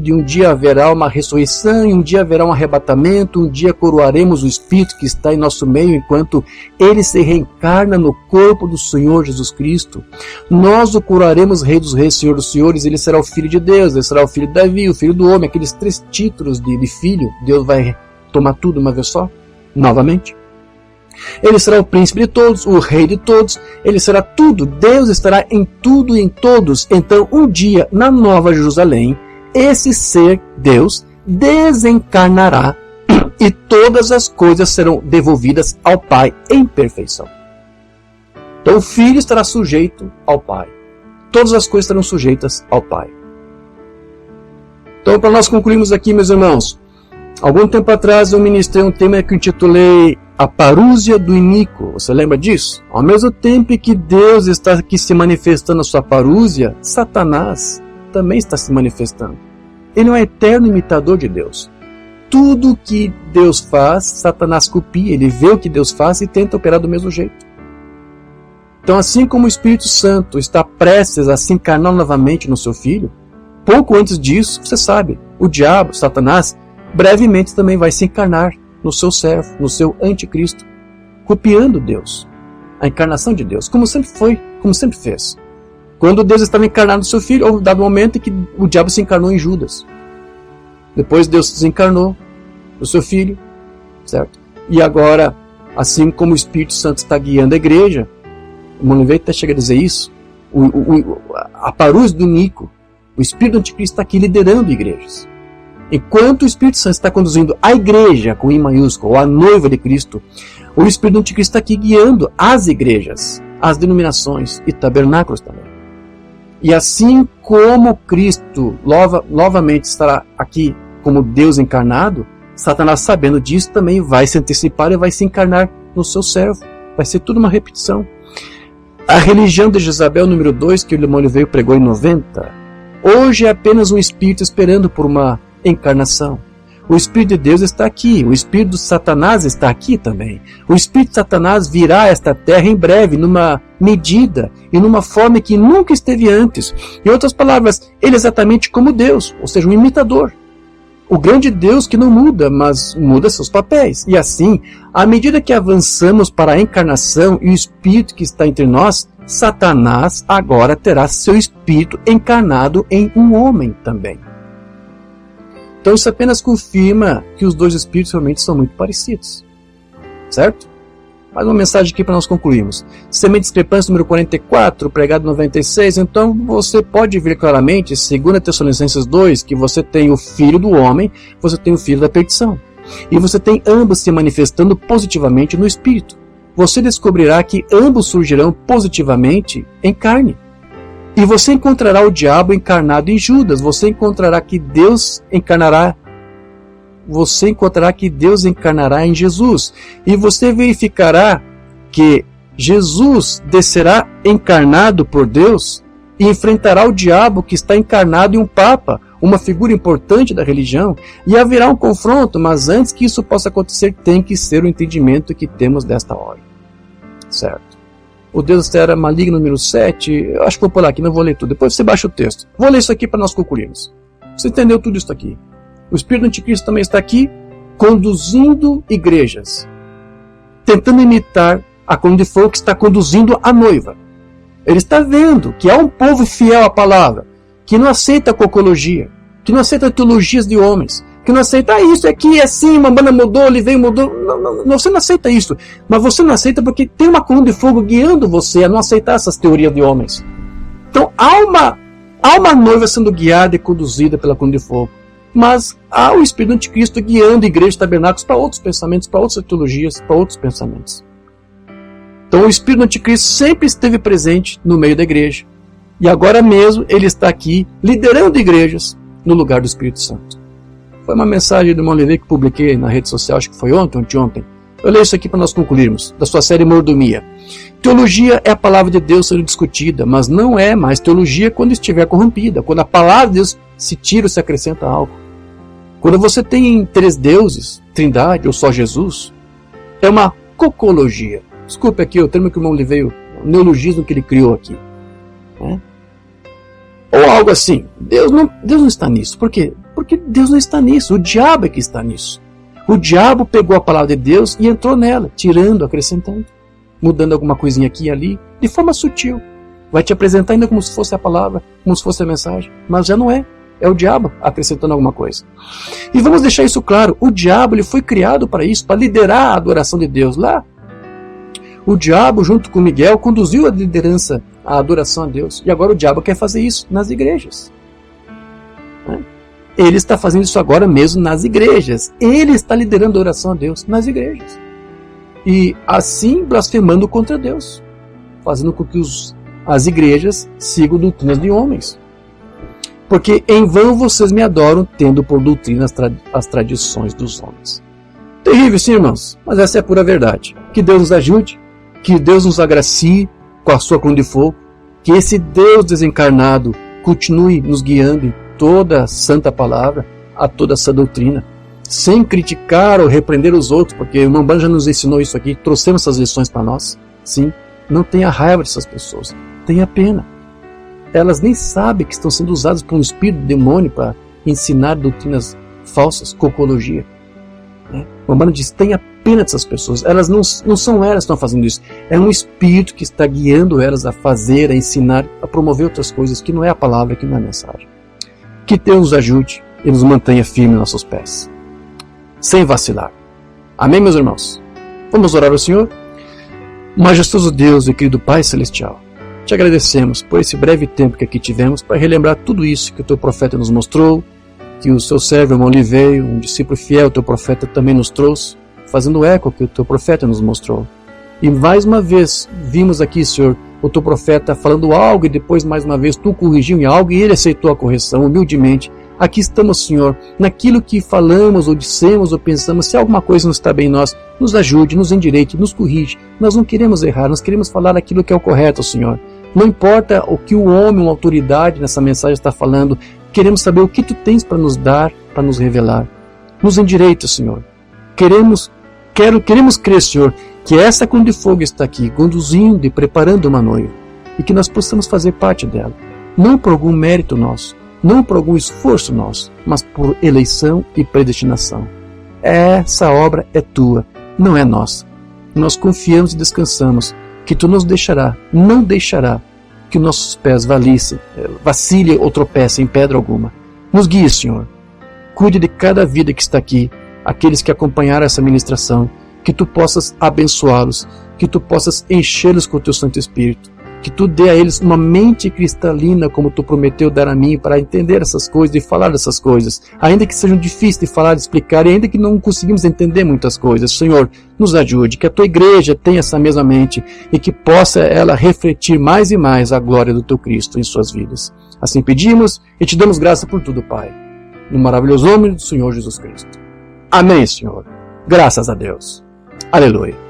e um dia haverá uma ressurreição, e um dia haverá um arrebatamento, um dia coroaremos o Espírito que está em nosso meio enquanto ele se reencarna no corpo do Senhor Jesus Cristo. Nós o coroaremos Rei dos Reis, Senhor dos Senhores, ele será o Filho de Deus, ele será o Filho de Davi, o Filho do Homem, aqueles 3 títulos de filho. Deus vai tomar tudo uma vez só, novamente. Ele será o príncipe de todos, o rei de todos, ele será tudo, Deus estará em tudo e em todos. Então, um dia, na Nova Jerusalém, esse ser, Deus, desencarnará e todas as coisas serão devolvidas ao Pai em perfeição. Então, o Filho estará sujeito ao Pai. Todas as coisas estarão sujeitas ao Pai. Então, para nós concluirmos aqui, meus irmãos, algum tempo atrás eu ministrei um tema que eu intitulei A Parúzia do Iníquo. Você lembra disso? Ao mesmo tempo que Deus está aqui se manifestando a sua parúzia, Satanás também está se manifestando. Ele é um eterno imitador de Deus. Tudo que Deus faz, Satanás copia. Ele vê o que Deus faz e tenta operar do mesmo jeito. Então, assim como o Espírito Santo está prestes a se encarnar novamente no seu Filho, pouco antes disso, você sabe, o diabo, Satanás, brevemente também vai se encarnar no seu servo, no seu anticristo, copiando Deus, a encarnação de Deus, como sempre foi, como sempre fez. Quando Deus estava encarnado no seu Filho, houve um dado momento em que o diabo se encarnou em Judas. Depois Deus se desencarnou no seu Filho, certo? E agora, assim como o Espírito Santo está guiando a igreja, o Monivete até chega a dizer isso, a parúzia do Nico, o Espírito do Anticristo está aqui liderando igrejas. Enquanto o Espírito Santo está conduzindo a igreja, com I maiúsculo, ou a noiva de Cristo, o Espírito do Anticristo está aqui guiando as igrejas, as denominações e tabernáculos também. E assim como Cristo novamente estará aqui como Deus encarnado, Satanás, sabendo disso, também vai se antecipar e vai se encarnar no seu servo. Vai ser tudo uma repetição. A religião de Jezabel, número 2, que o irmão Oliveira pregou em 90, hoje é apenas um espírito esperando por uma encarnação. O Espírito de Deus está aqui, o Espírito de Satanás está aqui também. O Espírito de Satanás virá a esta terra em breve, numa medida e numa forma que nunca esteve antes. Em outras palavras, ele é exatamente como Deus, ou seja, um imitador. O grande Deus que não muda, mas muda seus papéis. E assim, à medida que avançamos para a encarnação e o Espírito que está entre nós, Satanás agora terá seu Espírito encarnado em um homem também. Então isso apenas confirma que os dois Espíritos realmente são muito parecidos. Certo? Mais uma mensagem aqui para nós concluirmos. Semente de discrepância número 44, pregado 96. Então você pode ver claramente, segundo Tessalonicenses 2, que você tem o filho do homem, você tem o filho da perdição. E você tem ambos se manifestando positivamente no Espírito. Você descobrirá que ambos surgirão positivamente em carne. E você encontrará o diabo encarnado em Judas. Você encontrará que Deus encarnará em Jesus. E você verificará que Jesus descerá encarnado por Deus e enfrentará o diabo que está encarnado em um papa, uma figura importante da religião, e haverá um confronto, mas antes que isso possa acontecer, tem que ser o entendimento que temos desta hora. Certo? O Deus era maligno número 7, eu acho que vou pular aqui, não vou ler tudo, depois você baixa o texto. Vou ler isso aqui para nós concluirmos. Você entendeu tudo isso aqui? O Espírito do Anticristo também está aqui, conduzindo igrejas, tentando imitar a coluna de fogo que está conduzindo a noiva. Ele está vendo que há um povo fiel à palavra, que não aceita a cocologia, que não aceita teologias de homens, que não aceita, isso aqui é assim, uma banda mudou, ele veio, mudou. Não, você não aceita isso. Mas você não aceita porque tem uma coluna de fogo guiando você a não aceitar essas teorias de homens. Então há uma noiva sendo guiada e conduzida pela coluna de fogo. Mas há o Espírito do Anticristo guiando igrejas e tabernáculos para outros pensamentos, para outras teologias, para outros pensamentos. Então o Espírito do Anticristo sempre esteve presente no meio da igreja. E agora mesmo ele está aqui liderando igrejas no lugar do Espírito Santo. Foi uma mensagem do irmão Oliveira que publiquei na rede social, acho que foi ontem ou anteontem. Eu leio isso aqui para nós concluirmos, da sua série Mordomia. Teologia é a palavra de Deus sendo discutida, mas não é mais teologia quando estiver corrompida, quando a palavra de Deus se tira ou se acrescenta algo. Quando você tem 3 deuses, trindade ou só Jesus, é uma cocologia. Desculpe aqui o termo que o irmão Oliveira, o neologismo que ele criou aqui. Né? Ou algo assim. Deus não está nisso. Por quê? Porque Deus não está nisso. O diabo é que está nisso. O diabo pegou a palavra de Deus e entrou nela, tirando, acrescentando, mudando alguma coisinha aqui e ali, de forma sutil. Vai te apresentar ainda como se fosse a palavra, como se fosse a mensagem, mas já não é. É o diabo acrescentando alguma coisa. E vamos deixar isso claro. O diabo ele foi criado para isso, para liderar a adoração de Deus lá. O diabo, junto com Miguel, conduziu a liderança, a adoração a Deus. E agora o diabo quer fazer isso nas igrejas. Ele está fazendo isso agora mesmo nas igrejas. Ele está liderando a oração a Deus nas igrejas. E assim blasfemando contra Deus. Fazendo com que as igrejas sigam doutrinas de homens. Porque em vão vocês me adoram, tendo por doutrina as tradições dos homens. Terrível, sim, irmãos, mas essa é a pura verdade. Que Deus nos ajude, que Deus nos agracie com a sua coluna de fogo, que esse Deus desencarnado continue nos guiando em toda a santa palavra, a toda essa doutrina, sem criticar ou repreender os outros, porque o irmão Branham já nos ensinou isso aqui, trouxemos essas lições para nós. Sim, não tenha raiva dessas pessoas, tenha pena. Elas nem sabem que estão sendo usadas por um espírito demônio para ensinar doutrinas falsas, cocologia. O Romano diz, tenha pena dessas pessoas. Elas não são elas que estão fazendo isso. É um espírito que está guiando elas a fazer, a ensinar, a promover outras coisas, que não é a palavra, que não é a mensagem. Que Deus nos ajude e nos mantenha firmes em nossos pés, sem vacilar. Amém, meus irmãos? Vamos orar ao Senhor? Majestoso Deus e querido Pai Celestial, te agradecemos por esse breve tempo que aqui tivemos para relembrar tudo isso que o teu profeta nos mostrou, que o seu servo, irmão Oliveira, um discípulo fiel, teu profeta, também nos trouxe, fazendo eco ao que o teu profeta nos mostrou. E mais uma vez vimos aqui, Senhor, o teu profeta falando algo e depois mais uma vez tu corrigiu em algo e ele aceitou a correção humildemente. Aqui estamos, Senhor, naquilo que falamos ou dissemos ou pensamos, se alguma coisa não está bem em nós, nos ajude, nos endireite, nos corrige. Nós não queremos errar, nós queremos falar aquilo que é o correto, Senhor. Não importa o que o homem, uma autoridade nessa mensagem está falando, queremos saber o que tu tens para nos dar, para nos revelar. Nos endireita, Senhor. Queremos crer, Senhor, que essa cruz de fogo está aqui, conduzindo e preparando uma noiva, e que nós possamos fazer parte dela, não por algum mérito nosso, não por algum esforço nosso, mas por eleição e predestinação. Essa obra é tua, não é nossa. Nós confiamos e descansamos que tu nos deixará, não deixará que nossos pés vacilem ou tropecem em pedra alguma. Nos guie, Senhor. Cuide de cada vida que está aqui, aqueles que acompanharam essa ministração, que tu possas abençoá-los, que tu possas enchê-los com o teu Santo Espírito, que tu dê a eles uma mente cristalina, como tu prometeu dar a mim, para entender essas coisas e falar dessas coisas, ainda que sejam difíceis de falar, de explicar, e ainda que não conseguimos entender muitas coisas. Senhor, nos ajude, que a tua igreja tenha essa mesma mente e que possa ela refletir mais e mais a glória do teu Cristo em suas vidas. Assim pedimos e te damos graça por tudo, Pai, no maravilhoso nome do Senhor Jesus Cristo. Amém, Senhor. Graças a Deus. Aleluia.